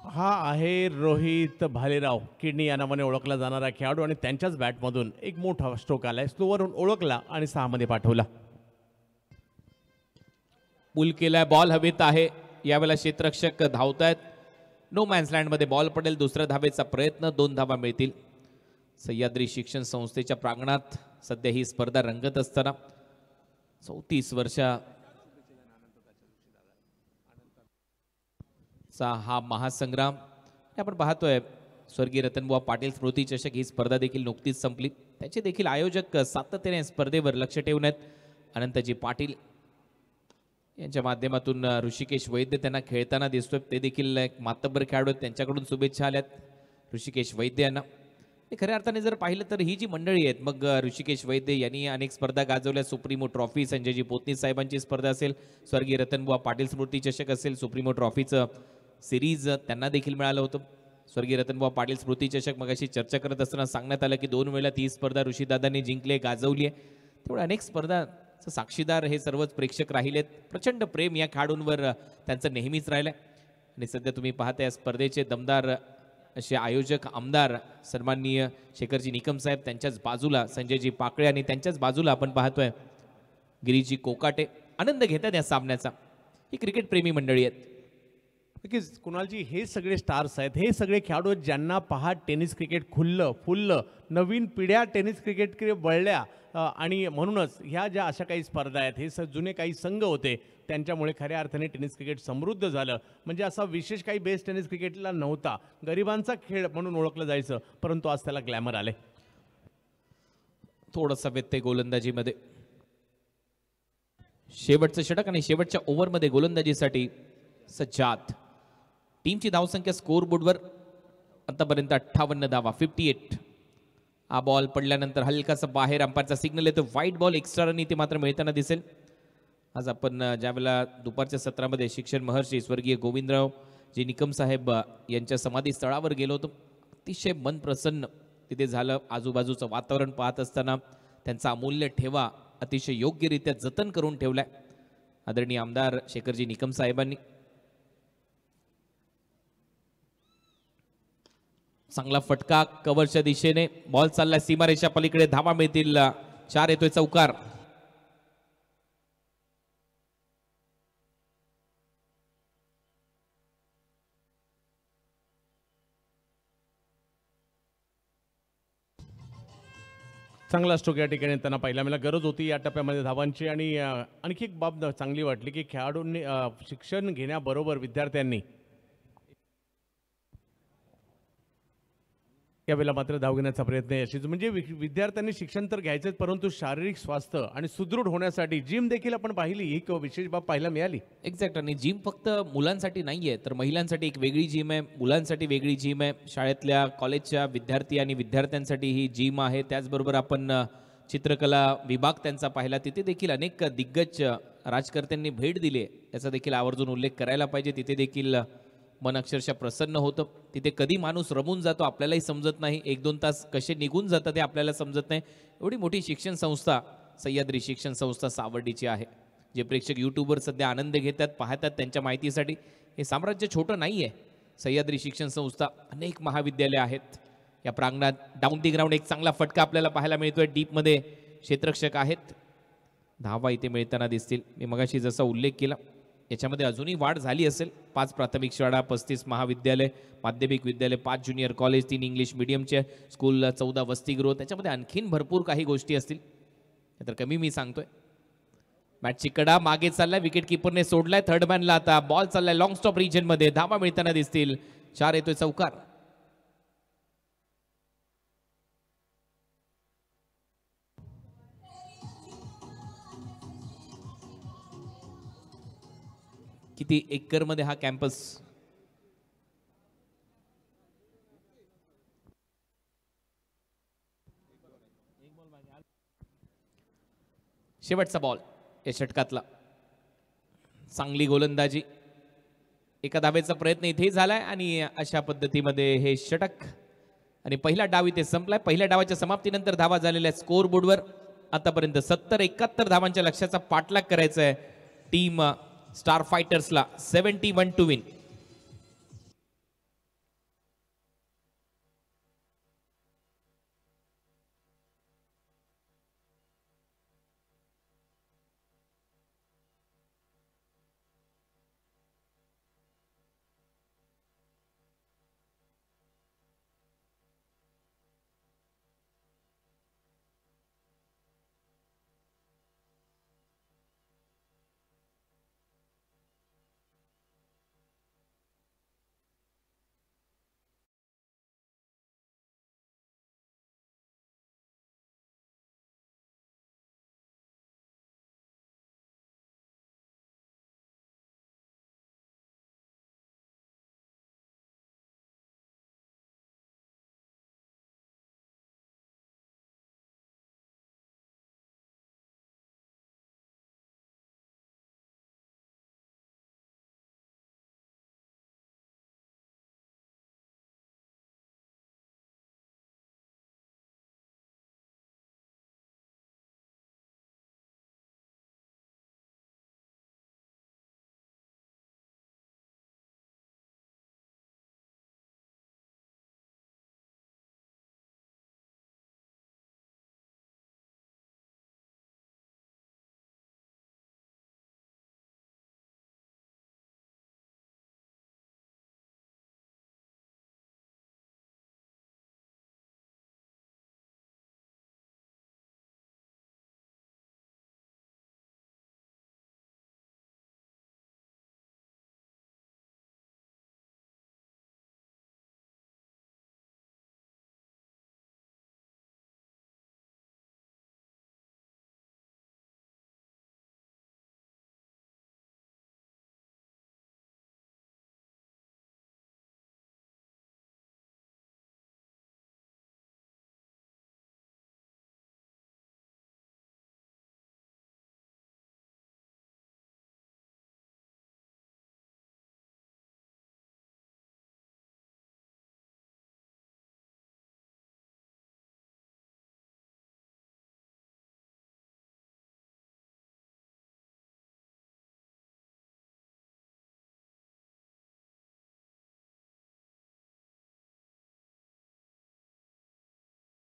हा आहे रोहित भालेराव, किडनी या नावाने ओळखला जाणारा खेळाडू आणि त्यांच्याच बॅटमधून एक मोठा स्ट्रोक आलाय. स्लोवरून ओळखला आणि 6 मध्ये पाठवला. पुल केलाय, बॉल हवेत आहे. यावेळेला क्षेत्ररक्षक धावतायत. नो मॅन्स लँडमध्ये बॉल पडेल. दुसऱ्या धावेचा प्रयत्न, 2 धावा मिळतील. सह्याद्री शिक्षण संस्थेच्या प्रांगणात सध्या ही स्पर्धा रंगत असताना 34 वर्षा हा महासंग्राम आपण पाहतोय. स्वर्गीय रतनबुवा पाटील स्मृती चषक ही स्पर्धा देखील नुकतीच संपली. त्याचे देखील आयोजक सातत्याने स्पर्धेवर लक्ष ठेवून आहेत. अनंतजी पाटील यांच्या माध्यमातून ऋषिकेश वैद्य त्यांना खेळताना दिसतोय. ते देखील एक मातब्बर खेळाडू आहेत. त्यांच्याकडून शुभेच्छा आल्यात ऋषिकेश वैद्य यांना. खऱ्या अर्थाने जर पाहिलं तर ही जी मंडळी आहेत, मग ऋषिकेश वैद्य यांनी अनेक स्पर्धा गाजवल्या. सुप्रीमो ट्रॉफी, संजयजी पोतनी साहेबांची स्पर्धा असेल, स्वर्गीय रतनबुवा पाटील स्मृती चषक असेल, सुप्रीमो ट्रॉफीचं सिरीज त्यांना देखील मिळालं होतं. स्वर्गीय रतनबुवा पाटील स्मृती चषक मगाशी चर्चा करत असताना सांगण्यात आलं की 2 वेळा ती स्पर्धा ऋषीदादांनी जिंकली, गाजवली आहे. तेवढ्या अनेक स्पर्धांचं साक्षीदार हे सर्वच प्रेक्षक राहिलेत. प्रचंड प्रेम या खेळाडूंवर त्यांचं नेहमीच राहिलंय. आणि सध्या तुम्ही पाहता या स्पर्धेचे दमदार असे आयोजक आमदार सन्माननीय शेखरजी निकम साहेब, त्यांच्याच बाजूला संजयजी पाकळे आणि त्यांच्याच बाजूला आपण पाहतोय गिरीजी कोकाटे आनंद घेतात या सामन्याचा. ही क्रिकेट प्रेमी मंडळी आहेत. नक्कीच कुणालजी, हे सगळे स्टार्स आहेत, हे सगळे खेळाडू आहेत ज्यांना पहा टेनिस क्रिकेट फुललं, नवीन पिढ्या टेनिस क्रिकेटकडे वळल्या. आणि म्हणूनच ह्या ज्या अशा काही स्पर्धा आहेत, हे जुने काही संघ होते, त्यांच्यामुळे खऱ्या अर्थाने टेनिस क्रिकेट समृद्ध झालं. म्हणजे असा विशेष काही बेस टेनिस क्रिकेटला नव्हता, गरिबांचा खेळ म्हणून ओळखलं जायचं, परंतु आज त्याला ग्लॅमर आले. थोडंसं व्यत्यय गोलंदाजीमध्ये. शेवटचं षटक आणि शेवटच्या ओव्हरमध्ये गोलंदाजीसाठी सज्जाद. टीमची धावसंख्या स्कोअर बोर्डवर आतापर्यंत 58 धावा, 58. हा बॉल पडल्यानंतर हलकासा बाहेर अंपायरचा सिग्नल येतो. व्हाईट बॉल एक्स्ट्रा रन इथे मात्र मिळताना दिसेल. आज आपण ज्यावेळेला दुपारच्या सत्रामध्ये शिक्षण महर्षी स्वर्गीय गोविंदराव जी निकम साहेब यांच्या समाधी स्थळावर गेलो होतो, अतिशय मन प्रसन्न तिथे झालं. आजूबाजूचं वातावरण पाहत असताना त्यांचा अमूल्य ठेवा अतिशय योग्यरित्या जतन करून ठेवलाय आदरणीय आमदार शेखरजी निकम साहेबांनी. चांगला फटका कव्हरच्या दिशेने, बॉल चाललाय सीमारेषा पलीकडे, धावा मिळतील 4 येतोय चौकार. चांगला स्ट्रोक या ठिकाणी त्यांना पहिल्या मला गरज होती या टप्प्यामध्ये धावांची. आणि आणखी एक बाब चांगली वाटली की खेळाडूंनी शिक्षण घेण्याबरोबर विद्यार्थ्यांनी यावेळेला मात्र धाव घेण्याचा प्रयत्न यशस्वी. म्हणजे विद्यार्थ्यांनी शिक्षण तर घ्यायचंच, परंतु शारीरिक स्वास्थ्य आणि सुदृढ होण्यासाठी जिम देखील आपण पाहिली, ही एक विशेष बाब पाहायला मिळाली. एक्झॅक्ट. आणि जिम फक्त मुलांसाठी नाहीये, तर महिलांसाठी एक वेगळी जिम आहे, मुलांसाठी वेगळी जिम आहे, शाळेतल्या कॉलेजच्या विद्यार्थी आणि विद्यार्थ्यांसाठी ही जिम आहे. त्याचबरोबर आपण चित्रकला विभाग त्यांचा पाहिला, तिथे देखील अनेक दिग्गज राजकर्त्यांनी भेट दिली, याचा देखील आवर्जून उल्लेख करायला पाहिजे. तिथे देखील मन अक्षरशः प्रसन्न होतं. तिथे कधी माणूस रमून जातो आपल्यालाही समजत नाही, 1-2 तास कसे निघून जातात ते आपल्याला समजत नाही. एवढी मोठी शिक्षण संस्था सह्याद्री शिक्षण संस्था सावर्डीची आहे. जे प्रेक्षक यूट्यूबवर सध्या आनंद घेतात पाहतात, त्यांच्या माहितीसाठी हे साम्राज्य छोटं नाही आहे. सह्याद्री शिक्षण संस्था अनेक महाविद्यालय आहेत या प्रांगणात. डाऊन दी ग्राउंड एक चांगला फटका आपल्याला पाहायला मिळतोय. डीपमध्ये क्षेत्ररक्षक आहेत, धावा इथे मिळताना दिसतील. मी मगाशी जसा उल्लेख केला, याच्यामध्ये अजूनही वाढ झाली असेल. 5 प्राथमिक शाळा, 35 महाविद्यालय, माध्यमिक विद्यालय, 5 ज्युनियर कॉलेज, 3 इंग्लिश मिडियमचे स्कूल, 14 वसतिगृह, त्याच्यामध्ये आणखीन भरपूर काही गोष्टी असतील, तर कमी मी सांगतोय. मॅचची कडा मागे चाललाय, विकेट किपरने सोडलाय थर्ड मॅनला. आता बॉल चाललाय लॉंग स्टॉप रिजन मध्ये, धावा मिळताना दिसतील. 4 येतोय चौकार. किती एकर मध्ये हा कॅम्पस? शेवटचा बॉल या षटकातला. चांगली गोलंदाजी, एका धावेचा प्रयत्न इथेही झालाय आणि अशा पद्धतीमध्ये हे षटक आणि पहिला डाव इथे संपलाय. पहिल्या डावाच्या समाप्तीनंतर धावा झालेल्या स्कोर बोर्डवर आतापर्यंत 70-71 धावांच्या लक्ष्याचा पाठलाग करायचा आहे टीम स्टार फायटर्सला. 71 टू विन.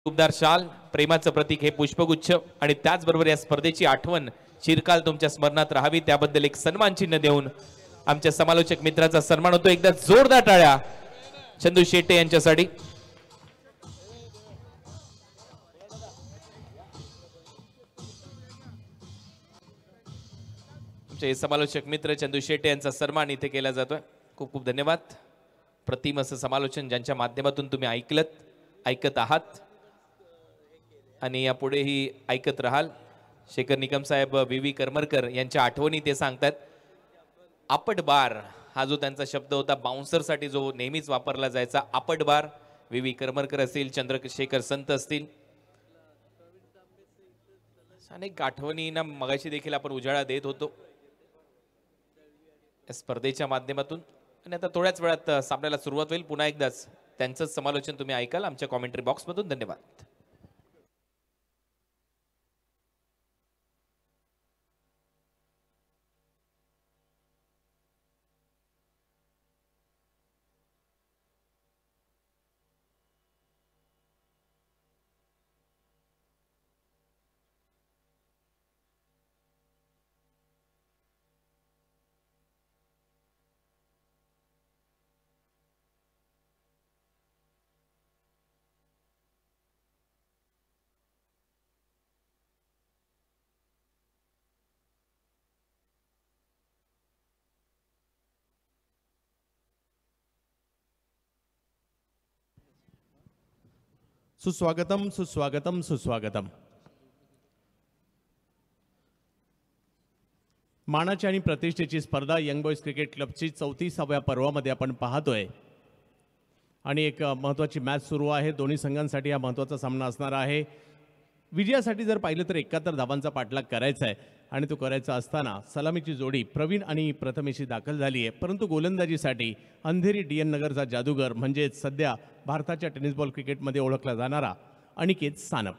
उबदार शाल, प्रेमाचं प्रतीक हे पुष्पगुच्छ आणि त्याचबरोबर या स्पर्धेची आठवण चिरकाल तुमच्या स्मरणात राहावी त्याबद्दल एक सन्मान चिन्ह देऊन आमच्या समालोचक मित्राचा सन्मान होतो. एकदा जोरदार टाळ्या चंदू शेट्टे यांच्यासाठी. आमचे समालोचक मित्र चंदू शेट्टे यांचा सन्मान इथे केला जातोय. खूप खूप धन्यवाद. प्रतिम असं समालोचन ज्यांच्या माध्यमातून तुम्ही ऐकत आहात आणि यापुढेही ऐकत राहाल. शेखर निकम साहेब, व्ही करमरकर यांच्या आठवणी ते सांगतात. आपट बार हा जो त्यांचा शब्द होता बाउन्सरसाठी जो नेहमीच वापरला जायचा, आपट बार. व्ही करमरकर असतील, चंद्रशेखर संत असतील, अनेक आठवणींना मगाशी देखील आपण उजाळा देत होतो या स्पर्धेच्या माध्यमातून. आणि आता थोड्याच वेळात सामन्याला सुरुवात होईल. पुन्हा एकदाच त्यांचंच समालोचन तुम्ही ऐकाल आमच्या कॉमेंट्री बॉक्समधून. धन्यवाद. सुस्वागतम सुस्वागतम सुस्वागतम. मानाची आणि प्रतिष्ठेची स्पर्धा यंग बॉयज क्रिकेट क्लबची 34व्या पर्वामध्ये आपण पाहतोय आणि एक महत्त्वाची मॅच सुरू आहे. दोन्ही संघांसाठी हा महत्त्वाचा सामना असणार आहे. विजयासाठी जर पाहिलं तर 71 धावांचा पाठलाग करायचा आहे आणि तो करायचा असताना सलामीची जोडी प्रवीण आणि प्रथमेशी दाखल झाली आहे. परंतु गोलंदाजीसाठी अंधेरी DN नगरचा जादूगर म्हणजेच सध्या भारताच्या टेनिस बॉल क्रिकेटमध्ये ओळखला जाणारा अनिकेत सानप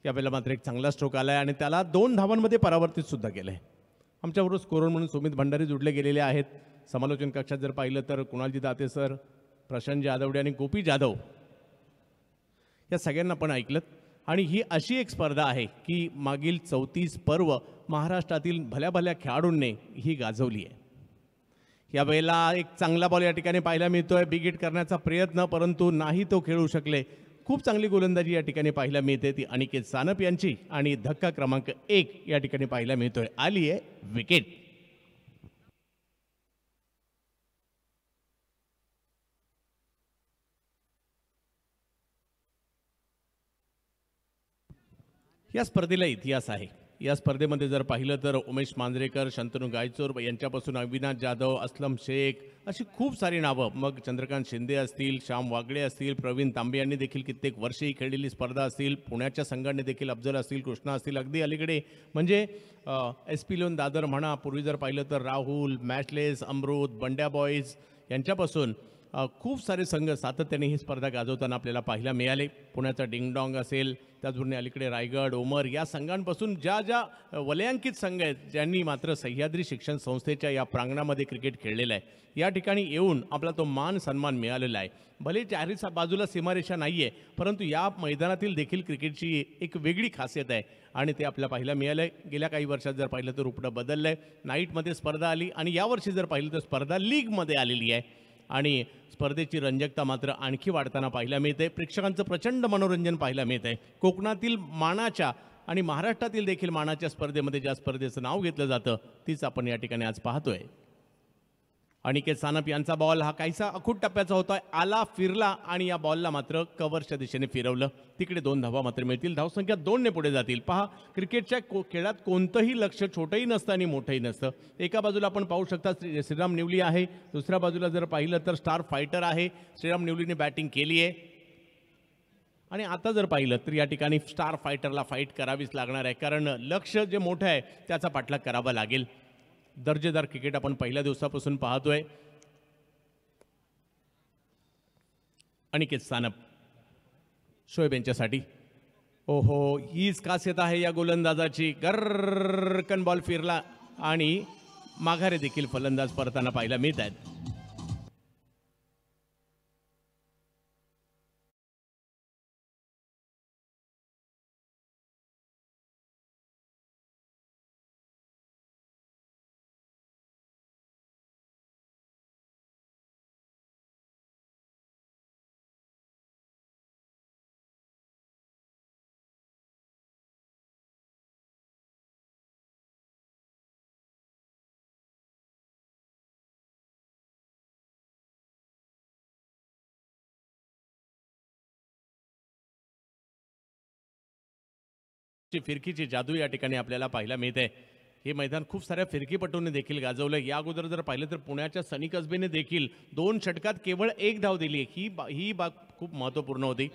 यावेळेला मात्र एक चांगला स्ट्रोक आलाय आणि त्याला 2 धावांमध्ये परावर्तित सुद्धा केलंय. आमच्याबरोबर स्कोरर म्हणून सुमित भंडारी जुडले गेलेले आहेत. समालोचन कक्षात जर पाहिलं तर कुणालजी दाते सर, प्रशांत जाधवडे आणि गोपी जाधव या सगळ्यांना पण ऐकलं. आणि ही अशी एक स्पर्धा आहे की मागील 34 पर्व महाराष्ट्रातील भल्या भल्या खेळाडूंनी ही गाजवली आहे. यावेळेला एक चांगला बॉल या ठिकाणी पाहायला मिळतोय. बिग हिट करण्याचा प्रयत्न, परंतु नाही तो खेळू शकले. खूप चांगली गोलंदाजी या ठिकाणी पाहायला मिळते ती अनिकेत सानप यांची. आणि धक्का क्रमांक 1 या ठिकाणी पाहायला मिळतोय. आली आहे विकेट. या स्पर्धेला इतिहास आहे. या स्पर्धेमध्ये जर पाहिलं तर उमेश मांजरेकर, शंतनू गायचोर यांच्यापासून अविनाश जाधव, असलम शेख अशी खूप सारी नावं, मग चंद्रकांत शिंदे असतील, श्याम वागळे असतील, प्रवीण तांबे यांनी देखील कित्येक वर्षे ही खेळलेली स्पर्धा असतील. पुण्याच्या संघाने देखील अफजल असतील, कृष्णा असतील, अगदी अलीकडे म्हणजे SP लोन दादर म्हणा. पूर्वी जर पाहिलं तर राहुल, मॅचलेस, अमृत, बंड्या बॉईज यांच्यापासून खूप सारे संघ सातत्याने ही स्पर्धा गाजवताना आपल्याला पाहायला मिळाले. पुण्याचा डिंगडॉंग असेल, त्याचबरोबर अलीकडे रायगड, ओमर या संघांपासून ज्या वलयांकित संघ आहेत ज्यांनी मात्र सह्याद्री शिक्षण संस्थेच्या या प्रांगणामध्ये क्रिकेट खेळलेलं आहे, या ठिकाणी येऊन आपला तो मान सन्मान मिळालेला आहे. भले चारी बाजूला सीमारेषा नाही आहे, परंतु या मैदानातील देखील क्रिकेटची एक वेगळी खासियत आहे आणि ते आपल्याला पाहायला मिळालं आहे. गेल्या काही वर्षात जर पाहिलं तर रुपडं बदललं आहे. नाईटमध्ये स्पर्धा आली आणि यावर्षी जर पाहिलं तर स्पर्धा लीगमध्ये आलेली आहे आणि स्पर्धेची रंजकता मात्र आणखी वाढताना पाहायला मिळते. प्रेक्षकांचं प्रचंड मनोरंजन पाहायला मिळते. कोकणातील मानाच्या आणि महाराष्ट्रातील देखील मानाच्या स्पर्धेमध्ये ज्या स्पर्धेचं नाव घेतलं जातं तीच आपण या ठिकाणी आज पाहतोय. अनिकेत सानप यांचा बॉल हा काहीसा अखूट टप्प्याचा होता, आला फिरला आणि या बॉलला मात्र कव्हरच्या दिशेने फिरवलं. तिकडे 2 धावा मात्र मिळतील. धावसंख्या 2 ने पुढे जातील. पहा, क्रिकेटच्या खेळात कोणतंही लक्ष छोटंही नसतं आणि मोठंही नसतं. एका बाजूला आपण पाहू शकता श्रीराम निवली आहे, दुसऱ्या बाजूला जर पाहिलं तर स्टार फायटर आहे. श्रीराम निवलीने बॅटिंग केली आहे आणि आता जर पाहिलं तर या ठिकाणी स्टार फायटरला फाईट करावीच लागणार आहे, कारण लक्ष जे मोठं आहे त्याचा पाठलाग करावा लागेल. दर्जेदार क्रिकेट आपण पहिल्या दिवसापासून पाहतोय. अनिकेत सानप, शोएब यांच्यासाठी. ओहो, हीच खासियत आहे या गोलंदाजाची. गर्रकन बॉल फिरला आणि माघारे देखील फलंदाज परताना पाहायला मिळत आहेत. ची फिरकीची जादू या ठिकाणी आपल्याला पाहायला मिळते. हे मैदान खूप साऱ्या फिरकीपटूंनी देखील गाजवलं. या अगोदर जर पाहिलं तर पुण्याच्या सनी कसबेने देखील 2 षटकात केवळ 1 धाव दिली. ही बाब खूप महत्त्वपूर्ण होती.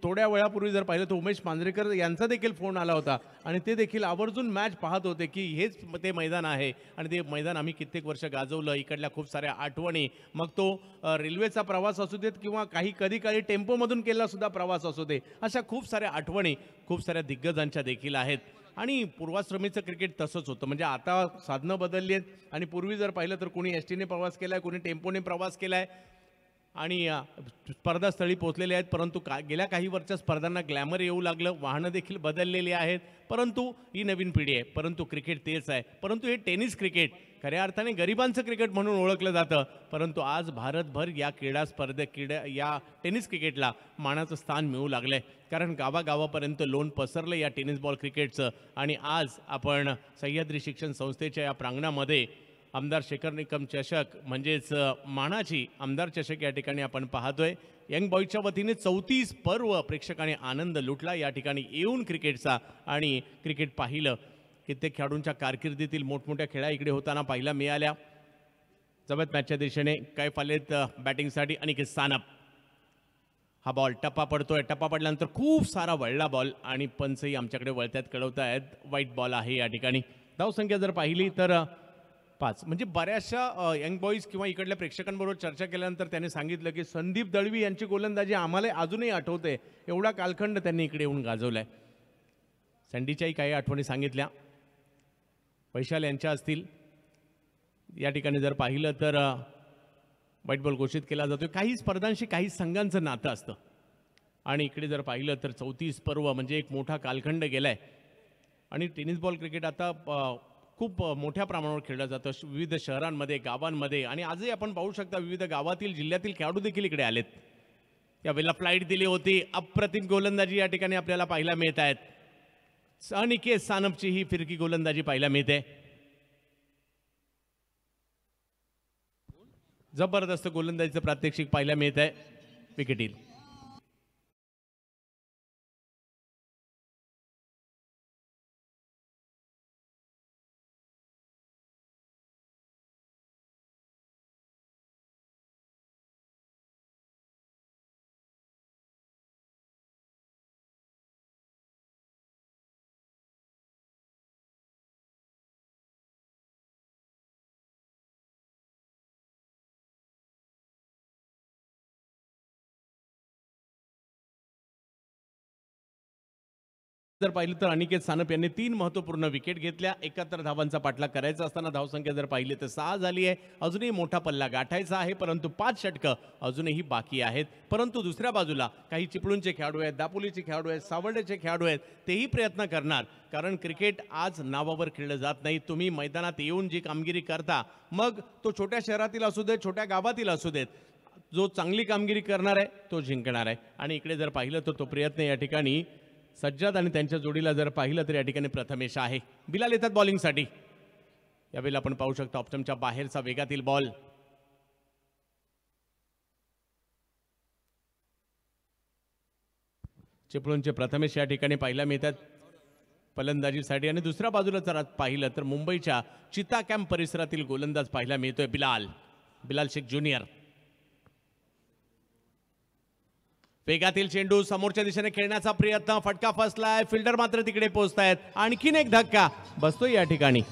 थोड्या वेळापूर्वी जर पाहिलं तर उमेश मांजरेकर यांचा देखील फोन आला होता आणि ते देखील आवर्जून मॅच पाहत होते की हेच ते मैदान आहे आणि ते मैदान आम्ही कित्येक वर्ष गाजवलं. इकडल्या खूप साऱ्या आठवणी, मग तो रेल्वेचा प्रवास असू देत किंवा कधी काळी टेम्पोमधून केला सुद्धा प्रवास असू दे, अशा खूप साऱ्या आठवणी खूप साऱ्या दिग्गजांच्या देखील आहेत. आणि पूर्वाश्रमीचं क्रिकेट तसंच होतं. म्हणजे आता साधनं बदलली आहेत आणि पूर्वी जर पाहिलं तर कोणी एस टीने प्रवास केला आहे, कोणी टेम्पोने प्रवास केला आहे आणि स्पर्धास्थळी पोहोचलेले आहेत. परंतु गेल्या काही वर्षात स्पर्धांना ग्लॅमर येऊ लागलं, वाहनं देखील बदललेली आहेत. परंतु ही नवीन पिढी आहे, परंतु क्रिकेट तेच आहे. परंतु हे टेनिस क्रिकेट खऱ्या अर्थाने गरिबांचं क्रिकेट म्हणून ओळखलं जातं. परंतु आज भारतभर या या टेनिस क्रिकेटला मानाचं स्थान मिळू लागलंय. कारण गावागावापर्यंत लोन पसरलं या टेनिस बॉल क्रिकेटचं. आणि आज आपण सह्याद्री शिक्षण संस्थेच्या या प्रांगणामध्ये आमदार शेखर निकम चषक म्हणजेच मानाची आमदार चषक या ठिकाणी आपण पाहतोय. यंग बॉयच्या वतीने 34 पर्व प्रेक्षकांनी आनंद लुटला या ठिकाणी येऊन क्रिकेटचा आणि क्रिकेट पाहिलं. कित्येक खेळाडूंच्या कारकिर्दीतील मोठमोठ्या खेळा इकडे होताना पाहायला मिळाल्या. जबत मॅचच्या दिशेने कैफ आलेत बॅटिंगसाठी आणि सानप. हा बॉल टप्पा पडतोय, टप्पा पडल्यानंतर खूप सारा वळला बॉल आणि पंचही आमच्याकडे वळत्यात कळवतायत. वाईट बॉल आहे या ठिकाणी. धावसंख्या जर पाहिली तर 5. म्हणजे बऱ्याचशा यंग बॉईज किंवा इकडल्या प्रेक्षकांबरोबर चर्चा केल्यानंतर त्यांनी सांगितलं की संदीप दळवी यांची गोलंदाजी आम्हाला अजूनही आठवते. एवढा कालखंड त्यांनी इकडे येऊन गाजवलाय. सँडीच्याही काही आठवणी सांगितल्या, वैशाल यांच्या असतील. या ठिकाणी जर पाहिलं तर व्हाईट बॉल घोषित केला जातो. काही स्पर्धांशी काही संघांचं नातं असतं आणि इकडे जर पाहिलं तर 34 पर्व म्हणजे एक मोठा कालखंड गेलाय. आणि टेनिस बॉल क्रिकेट आता खूप मोठ्या प्रमाणावर खेळलं जातं विविध शहरांमध्ये, गावांमध्ये. आणि आजही आपण पाहू शकता विविध गावातील जिल्ह्यातील खेळाडू देखील इकडे आलेत. यावेळेला फ्लाईट दिली होती. अप्रतिम गोलंदाजी या ठिकाणी आपल्याला पाहायला मिळत आहेत. अनिकेत सानपची ही फिरकी गोलंदाजी पाहायला मिळते. जबरदस्त गोलंदाजीचं प्रात्यक्षिक पाहायला मिळत आहे. विकेट येईल. जर पाहिलं तर अनिकेत सानप यांनी 3 महत्त्वपूर्ण विकेट घेतल्या. 71 धावांचा पाठलाग करायचा असताना धावसंख्या जर पाहिली तर 6 झाली आहे. अजूनही मोठा पल्ला गाठायचा आहे, परंतु 5 षटकं अजूनही बाकी आहेत. परंतु दुसऱ्या बाजूला काही चिपळूणचे खेळाडू आहेत, दापोलीचे खेळाडू आहेत, सावर्डेचे खेळाडू आहेत. तेही प्रयत्न करणार, कारण क्रिकेट आज नावावर खेळलं जात नाही. तुम्ही मैदानात येऊन जी कामगिरी करता, मग तो छोट्या शहरातील असू देत, छोट्या गावातील असू देत, जो चांगली कामगिरी करणार आहे तो जिंकणार आहे. आणि इकडे जर पाहिलं तर तो प्रयत्न या ठिकाणी सज्जाद आणि त्यांच्या जोडीला जर पाहिलं तर या ठिकाणी प्रथमेश आहे. बिलाल येतात बॉलिंगसाठी. यावेळेला आपण पाहू शकतो ऑप्टमच्या बाहेरचा वेगातील बॉल. चिपळूणचे प्रथमेश या ठिकाणी पाहायला मिळतात फलंदाजीसाठी. आणि दुसऱ्या बाजूला जर पाहिलं तर मुंबईच्या चिता कॅम्प परिसरातील गोलंदाज पाहायला मिळतोय बिलाल शेख ज्युनियर. वेगातील चेंडू समोरच्या दिशेने खेळण्याचा प्रयत्न, फटका फसलाय, फिल्डर मात्र तिकडे पोहोचतायत. आणखीन एक धक्का बसतोय या ठिकाणी.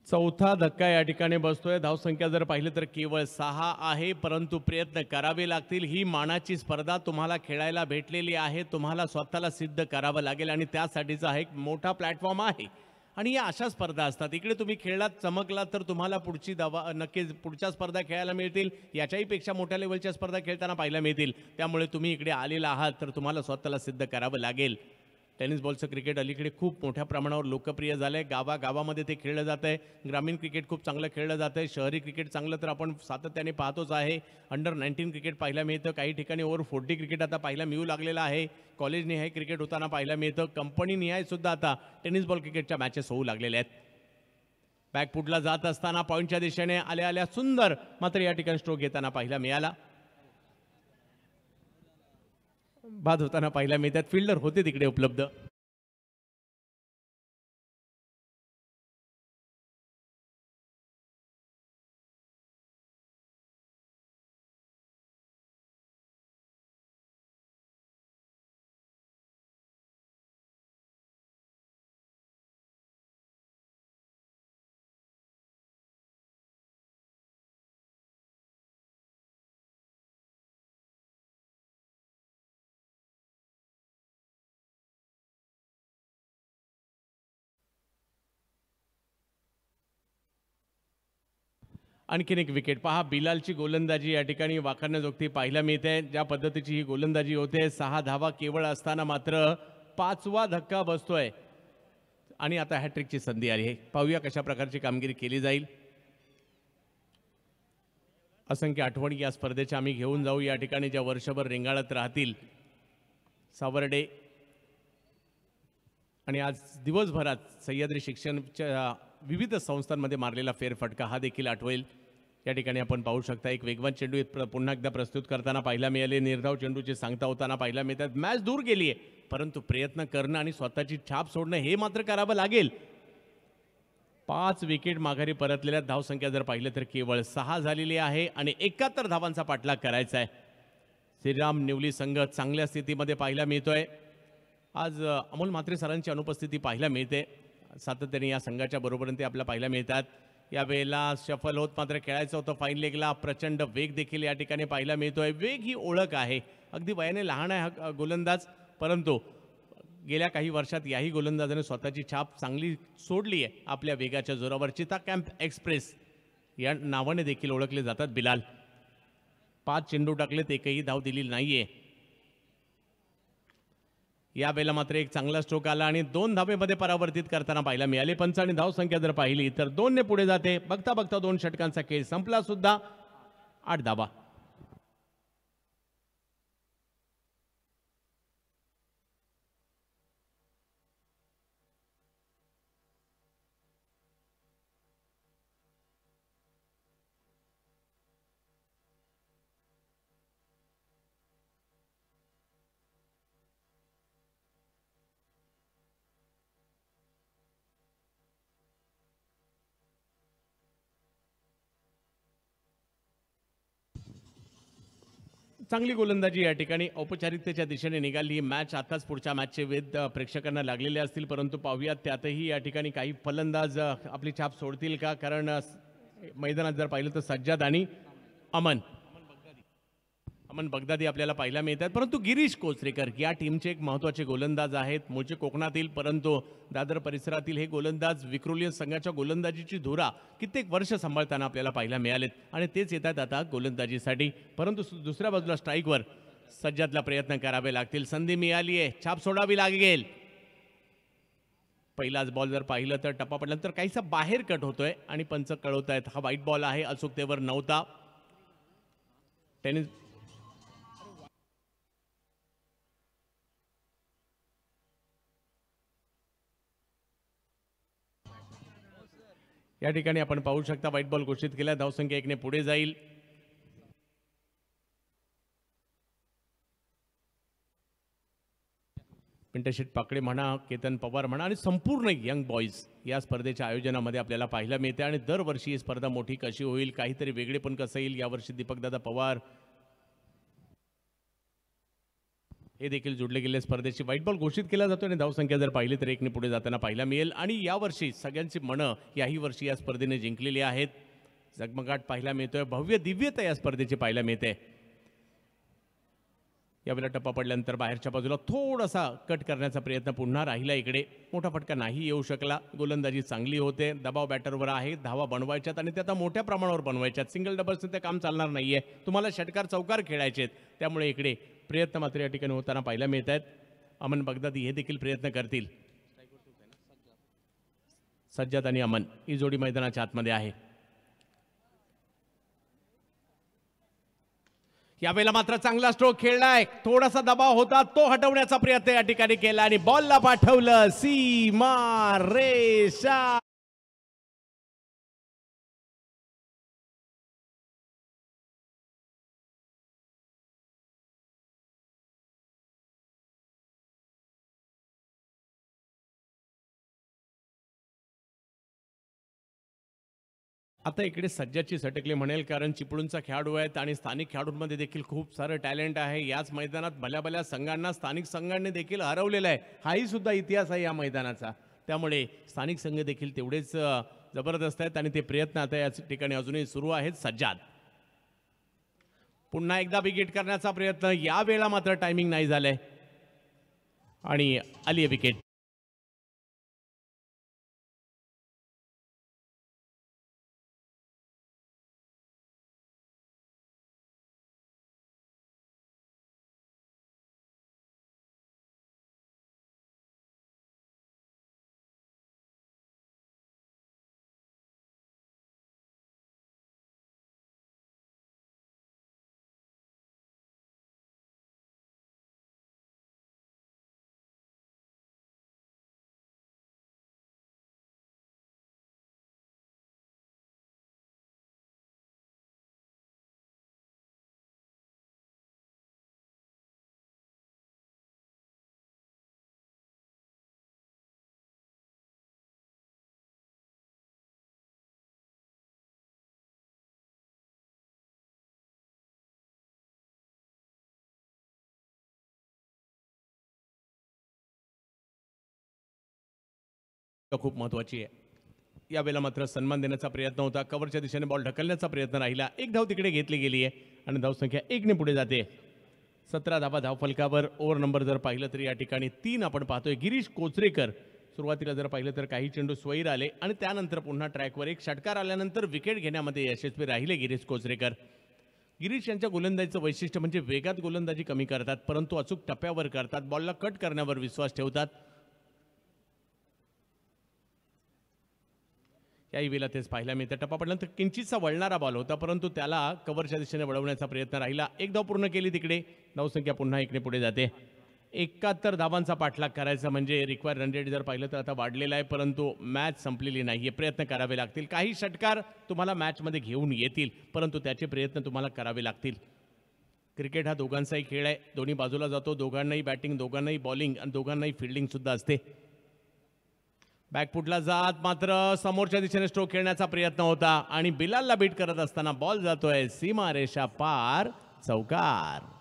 चौथा धक्का या ठिकाणी बसतोय. धावसंख्या जर पाहिली तर केवळ 6 आहे, परंतु प्रयत्न करावे लागतील. ही मानाची स्पर्धा तुम्हाला खेळायला भेटलेली आहे, तुम्हाला स्वतःला सिद्ध करावं लागेल आणि त्यासाठीचा हा एक मोठा प्लॅटफॉर्म आहे. आणि या अशा स्पर्धा असतात. इकडे तुम्ही खेळलात, चमकलात तर तुम्हाला पुढची नक्कीच पुढच्या स्पर्धा खेळायला मिळतील, याच्याही पेक्षा मोठ्या लेवलच्या स्पर्धा खेळताना पाहायला मिळतील. त्यामुळे तुम्ही इकडे आलेला आहात तर तुम्हाला स्वतःला सिद्ध करावं लागेल. टेनिस बॉलचं क्रिकेट अलीकडे खूप मोठ्या प्रमाणावर लोकप्रिय झालं आहे. गावागावामध्ये ते खेळलं जात आहे. ग्रामीण क्रिकेट खूप चांगलं खेळलं जातं आहे. शहरी क्रिकेट चांगलं तर आपण सातत्याने पाहतोच आहे. अंडर 19 क्रिकेट पाहायला मिळतं. काही ठिकाणी ओव्हर 40 क्रिकेट आता पाहायला मिळू लागलेलं आहे. कॉलेज निहाय क्रिकेट होताना पाहायला मिळतं. कंपनी निहाय सुद्धा आता टेनिस बॉल क्रिकेटच्या मॅचेस होऊ लागलेल्या आहेत. बॅकफुटला जात असताना पॉईंटच्या दिशेने आल्या सुंदर, मात्र या ठिकाणी स्ट्रोक घेताना पाहायला मिळाला. बाद होताना पाहायला मिळतात. फिल्डर होते तिकडे उपलब्ध. आणखीन एक विकेट पहा. बिलालची गोलंदाजी या ठिकाणी वाखाणण्याजोगती पाहायला मिळते. ज्या पद्धतीची ही गोलंदाजी होते, 6 धावा केवळ असताना मात्र 5वा धक्का बसतोय आणि आता हॅट्रिकची संधी आली आहे. पाहूया कशा प्रकारची कामगिरी केली जाईल. असंख्य आठवणी या स्पर्धेच्या आम्ही घेऊन जाऊ या ठिकाणी, ज्या वर्षभर रेंगाळत राहतील. सावर्डे आणि आज दिवसभरात सह्याद्री शिक्षणच्या विविध संस्थांमध्ये मारलेला फेरफटका हा देखील आठवेल. या ठिकाणी आपण पाहू शकता एक वेगवान चेंडू पुन्हा एकदा प्रस्तुत करताना पाहायला मिळाले. निर्धाव चेंडूची सांगता होताना पाहायला मिळतात. मॅच दूर गेली आहे, परंतु प्रयत्न करणं आणि स्वतःची छाप सोडणं हे मात्र करावं लागेल. 5 विकेट माघारी परतलेल्या धावसंख्या जर पाहिलं तर केवळ 6 झालेली आहे आणि 71 धावांचा पाठलाग करायचा आहे. श्रीराम निवली संघ चांगल्या स्थितीमध्ये पाहायला मिळतोय. आज अमोल म्हात्रे सरांची अनुपस्थिती पाहायला मिळते. सातत्याने या संघाच्या बरोबरीने ते आपल्याला पाहायला मिळतात. यावेळेला शफल होत मात्र खेळायचं होतं फाईन लेगला. प्रचंड वेग देखील या ठिकाणी पाहायला मिळतोय. वेग ही ओळख आहे. अगदी वयाने लहान आहे हा गोलंदाज, परंतु गेल्या काही वर्षात याही गोलंदाजाने स्वतःची छाप चांगली सोडली आहे आपल्या वेगाच्या जोरावर. चिता कॅम्प एक्सप्रेस या नावाने देखील ओळखले जातात बिलाल. 5 चेंडू टाकलेत, एकही धाव दिली नाहीये. यावेळेला मात्र एक चांगला स्ट्रोक आला आणि 2 धावेमध्ये परावर्तित करताना पाहायला मिळाले. पंच आणि धाव संख्या जर पाहिली तर 2 ने पुढे जाते. बघता बघता 2 षटकांचा खेळ संपला सुद्धा. 8 धावा. चांगली गोलंदाजी या ठिकाणी औपचारिकतेच्या दिशेने निघाली. ही मॅच आताच पुढच्या मॅचचे वेध प्रेक्षकांना लागलेले असतील, परंतु पाहूयात त्यातही या ठिकाणी काही फलंदाज आपली छाप सोडतील का. कारण मैदानात जर पाहिलं तर सज्जाद आणि अमन बगदादी आपल्याला पाहायला मिळतात. परंतु गिरीश कोचरेकर या टीमचे एक महत्त्वाचे गोलंदाज आहेत. मूळचे कोकणातील, परंतु दादर परिसरातील हे गोलंदाज विक्रोलियन संघाच्या गोलंदाजीची धुरा कित्येक वर्ष सांभाळताना आपल्याला पाहायला मिळालेत आणि तेच येतात आता गोलंदाजीसाठी. परंतु दुसऱ्या बाजूला स्ट्राईकवर सज्जादला प्रयत्न करावे लागतील. संधी मिळाली आहे, छाप सोडावी लागेल. पहिलाच बॉल जर पाहिलं तर टप्पा पडल्यानंतर काहीसा बाहेर कट होतोय आणि पंच कळवत आहेत हा वाईट बॉल आहे. अचूकतेवर नव्हता. टेनिस या ठिकाणी आपण पाहू शकता व्हाईट बॉल घोषित केला. धावसंख्या 1 ने पुढे जाईल. पिंटशीट पाकडे म्हणा, केतन पवार म्हणा आणि संपूर्ण यंग बॉईज या स्पर्धेच्या आयोजनामध्ये आपल्याला पाहायला मिळते. आणि दरवर्षी ही स्पर्धा मोठी कशी होईल, काहीतरी वेगळे पण कसं येईल, यावर्षी दीपकदादा पवार हे देखील जुडले गेले स्पर्धेची. व्हाईट बॉल घोषित केला जातो आणि धावसंख्या जर पाहिली तर 1 ने पुढे जाताना पाहायला मिळेल. आणि यावर्षी सगळ्यांची मनं याही वर्षी या स्पर्धेने जिंकलेली आहेत. झगमगाट पाहायला मिळतोय. भव्य दिव्यता या स्पर्धेची पाहायला मिळते. यावेळेला टप्पा पडल्यानंतर बाहेरच्या बाजूला थोडासा कट करण्याचा प्रयत्न पुन्हा राहिला इकडे. मोठा फटका नाही येऊ शकला. गोलंदाजी चांगली होते. दबाव बॅटरवर आहे. धावा बनवायच्यात आणि ते आता मोठ्या प्रमाणावर बनवायच्यात. सिंगल डबल्सने ते काम चालणार नाहीये. तुम्हाला षटकार चौकार खेळायचे आहेत. त्यामुळे इकडे प्रयत्न मात्र या ठिकाणी होताना पाहायला मिळत आहेत. अमन बगदादी हे देखील प्रयत्न करतील. सज्जाद आणि अमन ही जोडी मैदानाच्या आतमध्ये आहे. यावेळेला मात्र चांगला स्ट्रोक खेळलाय. थोडासा दबाव होता तो हटवण्याचा प्रयत्न या ठिकाणी केला आणि बॉलला पाठवलं सीमा रेषा. आता इकडे सज्जाची सटकली म्हणेल, कारण चिपळूणचा खेळाडू आहेत आणि स्थानिक खेळाडूंमध्ये देखील खूप सारं टॅलेंट आहे. याच मैदानात भल्या भल्या संघांना स्थानिक संघांनी देखील हरवलेला आहे. हाही सुद्धा इतिहास आहे या मैदानाचा. त्यामुळे स्थानिक संघ देखील तेवढेच जबरदस्त आहेत आणि ते प्रयत्न आता या ठिकाणी अजूनही सुरू आहेत. सज्जाद पुन्हा एकदा विकेट करण्याचा प्रयत्न. यावेळेला मात्र टायमिंग नाही झालंय आणि आली आहे विकेट. खूप महत्वाची आहे. यावेळेला मात्र सन्मान देण्याचा प्रयत्न होता. कव्हरच्या दिशेने बॉल ढकलण्याचा प्रयत्न राहिला. एक धाव तिकडे घेतली गेली आहे आणि धावसंख्या 1 ने पुढे जाते. 17 धावा धावफलकावर. ओव्हर नंबर जर पाहिलं तर या ठिकाणी 3 आपण पाहतोय. गिरीश कोचरेकर सुरुवातीला जर पाहिलं तर काही चेंडू स्वैर आले आणि त्यानंतर पुन्हा ट्रॅकवर एक षटकार आल्यानंतर विकेट घेण्यामध्ये यशस्वी राहिले गिरीश कोचरेकर. गिरीश यांच्या गोलंदाजीचं वैशिष्ट्य म्हणजे वेगात गोलंदाजी कमी करतात, परंतु अचूक टप्प्यावर करतात. बॉलला कट करण्यावर विश्वास ठेवतात. याही वेळेला तेच पाहायला मिळतं. टप्पा पडल्यानंतर किंचितसा वळणारा बॉल होता, परंतु त्याला कव्हरच्या दिशेने वळवण्याचा प्रयत्न राहिला. एक धाव पूर्ण केली तिकडे. धावसंख्या पुन्हा 1 ने पुढे जाते. 71 धावांचा पाठलाग करायचा म्हणजे रिक्वायर रन रेट जर पाहिलं तर आता वाढलेला आहे, परंतु मॅच संपलेली नाहीये. प्रयत्न करावे लागतील. काही षटकार तुम्हाला मॅचमध्ये घेऊन येतील, परंतु त्याचे प्रयत्न तुम्हाला करावे लागतील. क्रिकेट हा दोघांचाही खेळ आहे. दोन्ही बाजूला जातो. दोघांनाही बॅटिंग, दोघांनाही बॉलिंग आणि दोघांनाही फिल्डिंग सुद्धा असते. बॅकफुटला जात मात्र समोरच्या दिशेने स्ट्रोक खेळण्याचा प्रयत्न होता आणि बिलालला बीट करत असताना बॉल जातोय सीमा रेषा पार. चौकार.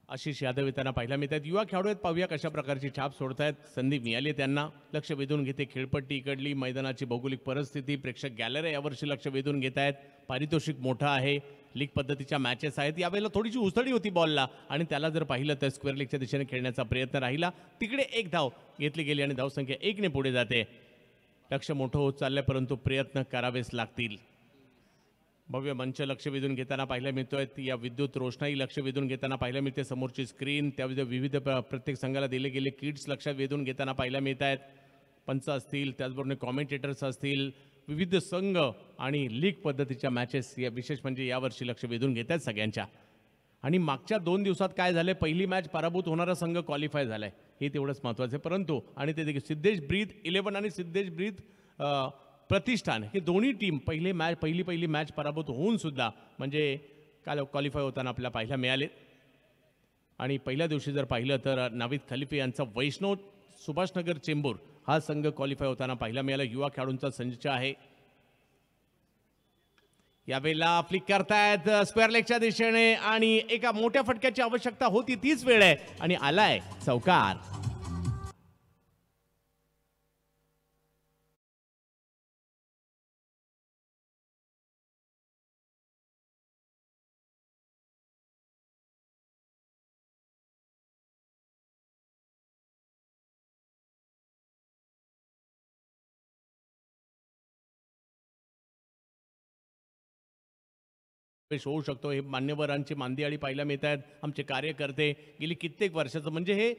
आशिष यादव येताना पाहायला मिळतात. युवा खेळाडू आहेत. पाहूया कशा प्रकारची छाप सोडतायत. संधी मिळाली त्यांना. लक्ष वेधून घेते खेळपट्टी इकडली. मैदानाची भौगोलिक परिस्थिती, प्रेक्षक गॅलरी यावर्षी लक्ष वेधून घेत आहेत. पारितोषिक मोठं आहे. लीग पद्धतीच्या मॅचेस आहेत. यावेळेला थोडीशी उसळी होती बॉलला आणि त्याला जर पाहिलं तर स्क्वेअर लीगच्या दिशेने खेळण्याचा प्रयत्न राहिला. तिकडे एक धाव घेतली गेली आणि धावसंख्या 1 ने पुढे जाते. लक्ष मोठं होत चाललंय, परंतु प्रयत्न करावेच लागतील. भव्य मंच लक्ष वेधून घेताना पाहायला मिळतोय, या विद्युत रोषणाई लक्ष वेधून घेताना पाहायला मिळते, समोरची स्क्रीन त्यामध्ये विविध प्रत्येक संघाला दिले गेले किट्स लक्षात वेधून घेताना पाहायला मिळत आहेत. पंच असतील, त्याचबरोबर कॉमेंटेटर्स असतील, विविध संघ आणि लीग पद्धतीच्या मॅचेस या विशेष म्हणजे यावर्षी लक्ष वेधून घेत आहेत सगळ्यांच्या. आणि मागच्या 2 दिवसात काय झालंय, पहिली मॅच पराभूत होणारा संघ क्वालिफाय झालाय, हे तेवढंच महत्त्वाचं आहे. परंतु आणि ते देखील सिद्धेश ब्रीद 11 आणि सिद्धेश ब्रीद प्रतिष्ठान हे दोन्ही टीम पहिली मॅच पराभूत होऊन सुद्धा म्हणजे काल क्वालिफाय होताना आपल्याला पाहायला मिळाले. आणि पहिल्या दिवशी जर पाहिलं तर नाविद खलिफे यांचा वैष्णव सुभाषनगर चेंबूर हा संघ क्वालिफाय होताना पाहायला मिळाला. युवा खेळाडूंचा संच आहे. यावेळेला फ्लिक करतायत स्क्वेअर लेगच्या दिशेने आणि एका मोठ्या फटक्याची आवश्यकता होती, तीच वेळ आहे आणि आलाय चौकार. होऊ शकतो. हे मान्यवरांची मांदियाळी पाहायला मिळत आहेत. आमचे कार्यकर्ते गेली कित्येक वर्षाचं म्हणजे हे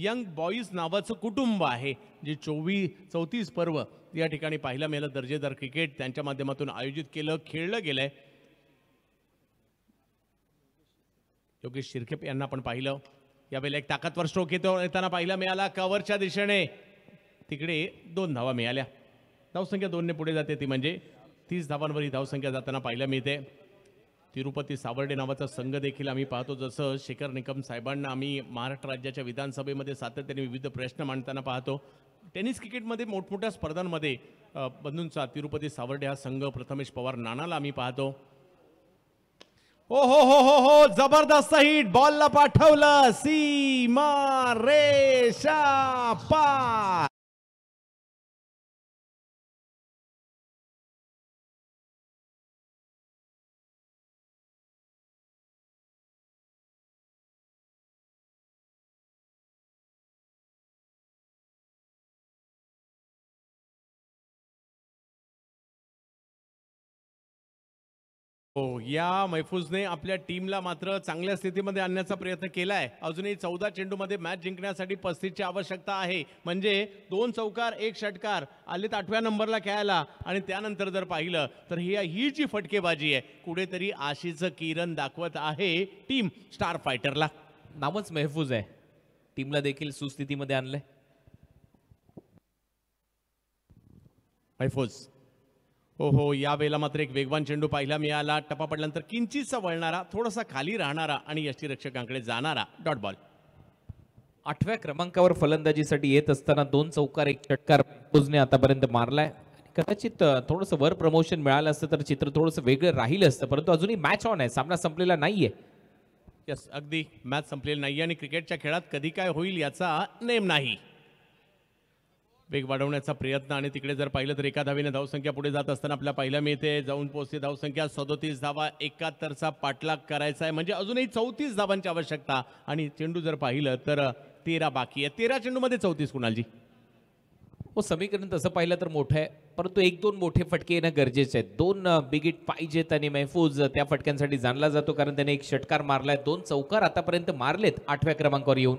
यंग बॉईज नावाचं कुटुंब आहे जे 34 पर्व या ठिकाणी पाहायला मिळालं. दर्जेदार क्रिकेट त्यांच्या माध्यमातून आयोजित खेळलं गेलंय. योगेश शिर्के यांना आपण पाहिलं. यावेळेला एक ताकदवर स्ट्रोक येताना पाहायला मिळाला कव्हरच्या दिशेने. तिकडे 2 धावा मिळाल्या. धावसंख्या 2 ने पुढे जाते, ती म्हणजे 30 धावांवर ही धावसंख्या जाताना पाहायला मिळते. तिरुपती सावर्डे नावाचा संघ देखील आम्ही पाहतो. जसं शेखर निकम साहेबांना आम्ही महाराष्ट्र राज्याच्या विधानसभेमध्ये सातत्याने विविध प्रश्न मांडताना पाहतो. टेनिस क्रिकेटमध्ये मोठमोठ्या स्पर्धांमध्ये बंधूंचा तिरुपती सावर्डे हा संघ, प्रथमेश पवार नानाला आम्ही पाहतो. हो हो हो हो हो, जबरदस्त हिट, बॉलला पाठवलं, सीमा रेषा पार. हो, या मैफूजने आपल्या टीमला मात्र चांगल्या स्थितीमध्ये आणण्याचा प्रयत्न केलाय. अजूनही 14 चेंडूमध्ये मॅच जिंकण्यासाठी 35ची आवश्यकता आहे. म्हणजे 2 चौकार 1 षटकार आलेत 8व्या नंबरला खेळायला. आणि त्यानंतर जर पाहिलं तर ही जी फटकेबाजी आहे कुठेतरी आशेचं किरण दाखवत आहे टीम स्टार फायटरला. नावच महफूज आहे, टीमला देखील सुस्थितीमध्ये आणलंय. मैफूज हो, यावेळेला मात्र एक वेगवान चेंडू पाहायला मिळाला. टप्पा पडल्यानंतर किंचितसा वळणारा, थोडासा खाली राहणारा आणि यष्टीरक्षकांकडे जाणारा डॉट बॉल. 8व्या क्रमांकावर फलंदाजीसाठी येत असताना 2 चौकार 1 षटकार महफूजने आतापर्यंत मारलाय. कदाचित थोडंसं वर प्रमोशन मिळालं असतं तर चित्र थोडंसं वेगळं राहिलं असतं, परंतु अजूनही मॅच ऑन आहे, सामना संपलेला नाहीये. यस, अगदी मॅच संपलेली नाही आणि क्रिकेटच्या खेळात कधी काय होईल याचा नेम नाही. वेग वाढवण्याचा प्रयत्न आणि तिकडे जर पाहिलं तर एका धावेने धावसंख्या पुढे जात असताना आपल्याला पाहायला मिळते. जाऊन पोहोचते धावसंख्या 37 धावा, 71चा पाठलाग करायचा आहे. म्हणजे अजूनही 34 धावांची आवश्यकता. आणि चेंडू जर पाहिलं तर 13 बाकी आहे. 13 चेंडूमध्ये 34 कुणालजी. हो, समीकरण तसं पाहिलं तर मोठं आहे, परंतु 1-2 मोठे फटके येणं गरजेचे आहेत. 2 बिग हिट पाहिजेत आणि महफूज त्या फटक्यांसाठी जाणला जातो, कारण त्याने 1 षटकार मारलाय. 2 चौकार आतापर्यंत मारलेत 8व्या क्रमांकावर येऊन.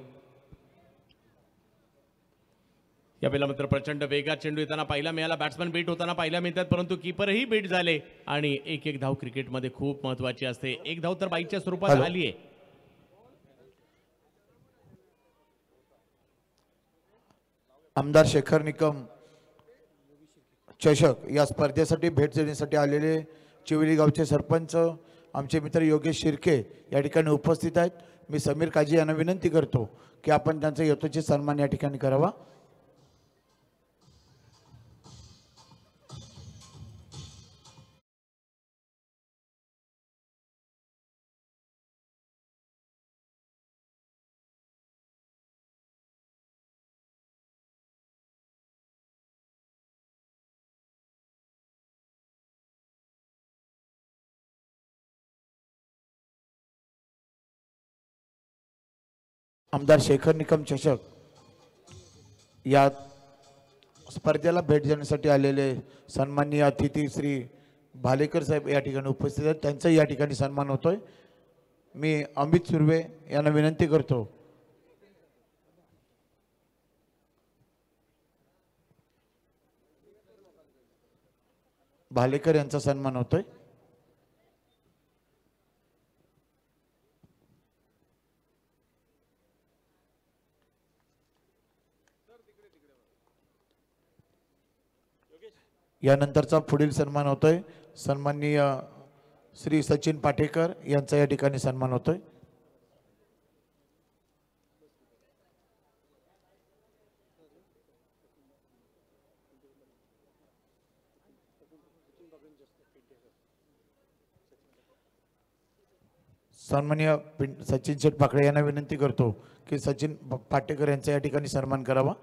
यावेळेला मात्र प्रचंड वेगात चेंडू येताना पाहायला मिळाला. बॅट्समॅन बीट होताना पाहायला मिळतात, परंतु कीपरही बीट झाले. आणि एक धाव क्रिकेटमध्ये खूप महत्वाची असते. 1 धाव तर बाईकच्या स्वरूपात आली आहे. आमदार शेखर निकम चषक या स्पर्धेसाठी भेट देण्यासाठी आलेले चिवली गावचे सरपंच आमचे मित्र योगेश शिर्के या ठिकाणी उपस्थित आहेत. मी समीर काजी यांना विनंती करतो की आपण त्यांचा यथोचित सन्मान या ठिकाणी करावा. आमदार शेखर निकम चषक या स्पर्धेला भेट देण्यासाठी आलेले सन्माननीय अतिथी श्री भालेकर साहेब या ठिकाणी उपस्थित आहेत, त्यांचाही या ठिकाणी सन्मान होतोय. मी अमित सुर्वे यांना विनंती करतो भालेकर यांचा सन्मान होतोय. यानंतरचा पुढील सन्मान होतोय सन्माननीय श्री सचिन पाटेकर यांचा या ठिकाणी सन्मान होतोय. सन्माननीय सचिन शेठ पाकडे यांना विनंती करतो की सचिन पाटेकर यांचा या ठिकाणी सन्मान करावा.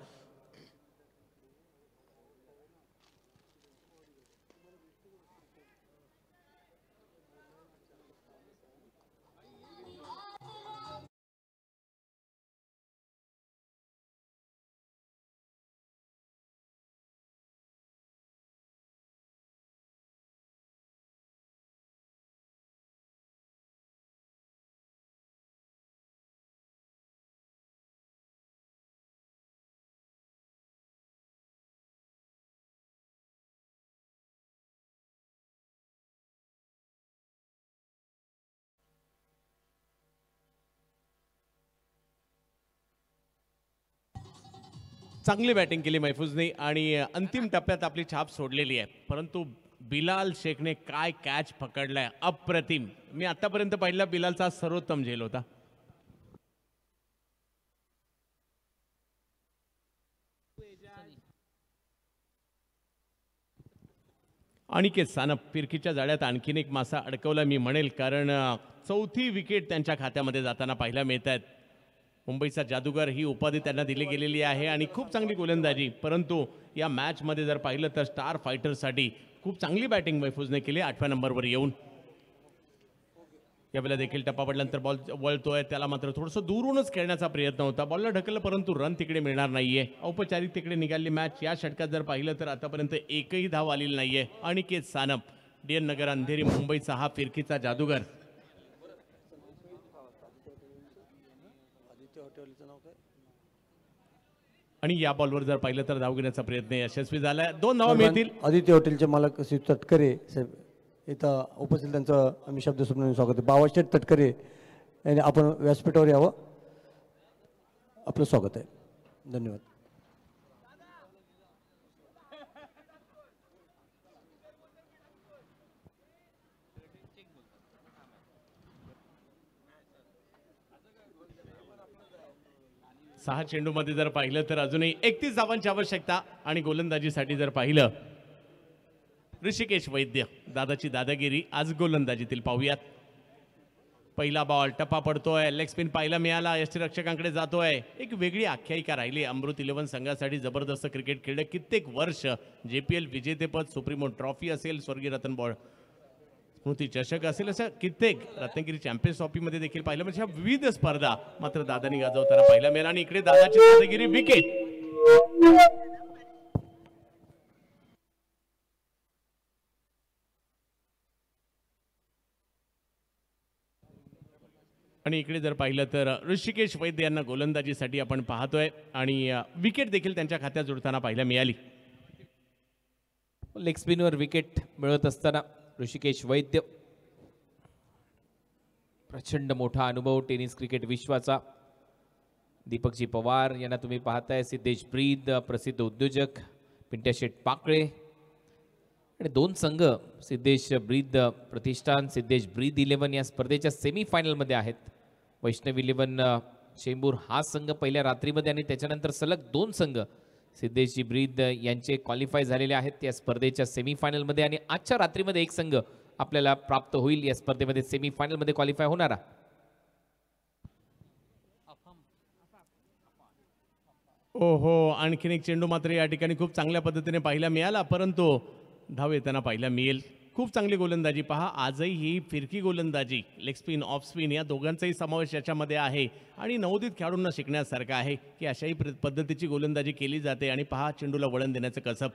चांगली बॅटिंग केली महफूजने आणि अंतिम टप्प्यात आपली छाप सोडलेली आहे. परंतु बिलाल शेखने काय कॅच पकडलाय, अप्रतिम. मी आतापर्यंत पाहिला बिलालचा सर्वोत्तम झेल होता. अनिकेत सानप फिरकीच्या जाळ्यात आणखीन एक मासा अडकवला मी म्हणेल, कारण चौथी विकेट त्यांच्या खात्यामध्ये जाताना पाहायला मिळत आहेत. मुंबईचा जादूगार ही उपाधी त्यांना दिली गेलेली आहे आणि खूप चांगली गोलंदाजी. परंतु या मॅचमध्ये जर पाहिलं तर स्टार फायटरसाठी खूप चांगली बॅटिंग महफूजने केली 8व्या नंबरवर येऊन. यावेळेला देखील टप्पा पडल्यानंतर बॉल वळतोय, त्याला मात्र थोडंसं दूरूनच खेळण्याचा प्रयत्न होता. बॉलला ढकललं परंतु रन तिकडे मिळणार नाहीये. औपचारिक तिकडे निघाली मॅच. या षटकात जर पाहिलं तर आतापर्यंत एकही धाव आलेली नाहीये. अनिकेत सानप, DN नगर अंधेरी मुंबईचा हा फिरकीचा जादूगार. आणि या बॉलवर जर पाहिलं तर धाव घेण्याचा प्रयत्न यशस्वी झालाय. 2 धावा मिळतील. आदित्य हॉटेलचे मालक श्री तटकरे साहेब इथं उपस्थित, त्यांचं आम्ही शब्दसुमनाने स्वागत आहे. बाबाशेठ तटकरे यांनी आपण व्यासपीठावर यावं, आपलं स्वागत आहे. धन्यवाद. सहा चेंडूमध्ये जर पाहिलं तर अजूनही 31 धावांची आवश्यकता. आणि गोलंदाजीसाठी जर पाहिलं ऋषिकेश वैद्य, दादाची दादागिरी आज गोलंदाजीतील पाहूयात. पहिला बॉल टप्पा पडतोय, लेग स्पिन पाहायला मिळाला, यष्टीरक्षकांकडे जातोय. एक वेगळी आख्यायिका राहिली अमृत 11 संघासाठी. जबरदस्त क्रिकेट खेळलं कित्येक वर्ष. JPL विजेतेपद, सुप्रीमो ट्रॉफी असेल, स्वर्गीय रतन बॉल स्मृती चषक असेल, असं कित्येक, रत्नागिरी चॅम्पियन्स ट्रॉफीमध्ये देखील पाहिलं. म्हणजे ह्या विविध स्पर्धा मात्र दादानी गाजवताना पाहायला मिळाला. आणि इकडे दादाची दादागिरी विकेट. आणि इकडे जर पाहिलं तर ऋषिकेश वैद्य यांना गोलंदाजीसाठी आपण पाहतोय आणि विकेट देखील त्यांच्या खात्यात जोडताना पाहायला मिळाली. लेग स्पिनवर विकेट मिळत असताना ऋषिकेश वैद्य, प्रचंड मोठा अनुभव टेनिस क्रिकेट विश्वाचा. दीपकजी पवार यांना तुम्ही पाहताय, सिद्धेश ब्रीद प्रसिद्ध उद्योजक, पिंट्या शेठ पाकळे. आणि 2 संघ सिद्धेश ब्रीद प्रतिष्ठान, सिद्धेश ब्रीद 11 या स्पर्धेच्या सेमीफायनलमध्ये आहेत. वैष्णव 11 चेंबूर हा संघ पहिल्या रात्रीमध्ये आणि त्याच्यानंतर सलग 2 संघ सिद्धेशजी ब्रीद यांचे क्वालिफाय झालेले आहेत या स्पर्धेच्या सेमीफायनलमध्ये. आणि आजच्या रात्रीमध्ये एक संघ आपल्याला प्राप्त होईल या स्पर्धेमध्ये सेमीफायनलमध्ये क्वालिफाय होणारा. ओहो, आणखीन एक चेंडू मात्र या ठिकाणी खूप चांगल्या पद्धतीने पाहायला मिळाला, परंतु धाव येताना पाहायला मिळेल. खूप चांगली गोलंदाजी पहा. आजही ही फिरकी गोलंदाजी, लेग स्पिन, ऑफ स्पिन या दोघांचाही समावेश याच्यामध्ये आहे. आणि नवोदित खेळाडूंना शिकण्यासारखं आहे की अशाही पद्धतीची गोलंदाजी केली जाते. आणि पहा चेंडूला वळण देण्याचं कसब.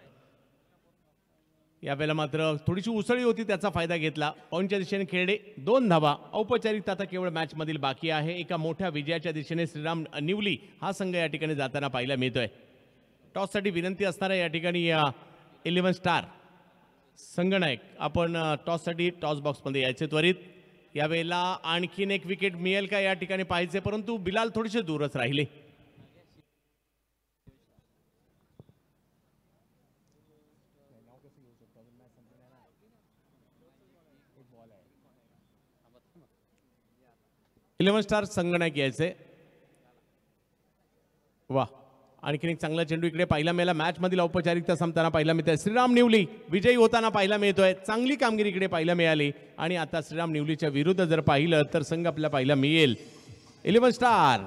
यावेळेला मात्र थोडीशी उसळी होती, त्याचा फायदा घेतला. पॉईंटच्या दिशेने खेळडे 2 धावा. औपचारिकता आता केवळ मॅचमधील बाकी आहे. एका मोठ्या विजयाच्या दिशेने श्रीराम निवली हा संघ या ठिकाणी जाताना पाहायला मिळतोय. टॉससाठी विनंती असणार आहे या ठिकाणी 11 स्टार संगनायक. आपण टॉससाठी टॉस बॉक्समध्ये यायचे त्वरित. यावेळेला आणखीन एक विकेट मिळेल का या ठिकाणी पाहायचे, परंतु बिलाल थोडेसे दूरच राहिले. इलेव्हन स्टार संगनायक यायचे. वा, आणखीन एक चांगला चेंडू इकडे पाहायला मिळाला. मॅच मधील औपचारिकता संपताना पाहायला मिळते. श्रीराम निवली विजयी होताना पाहायला मिळतोय. चांगली कामगिरी इकडे पाहायला मिळाली आणि आता श्रीराम निवलीच्या विरुद्ध जर पाहिलं तर संघ आपल्याला पाहायला मिळेल 11 स्टार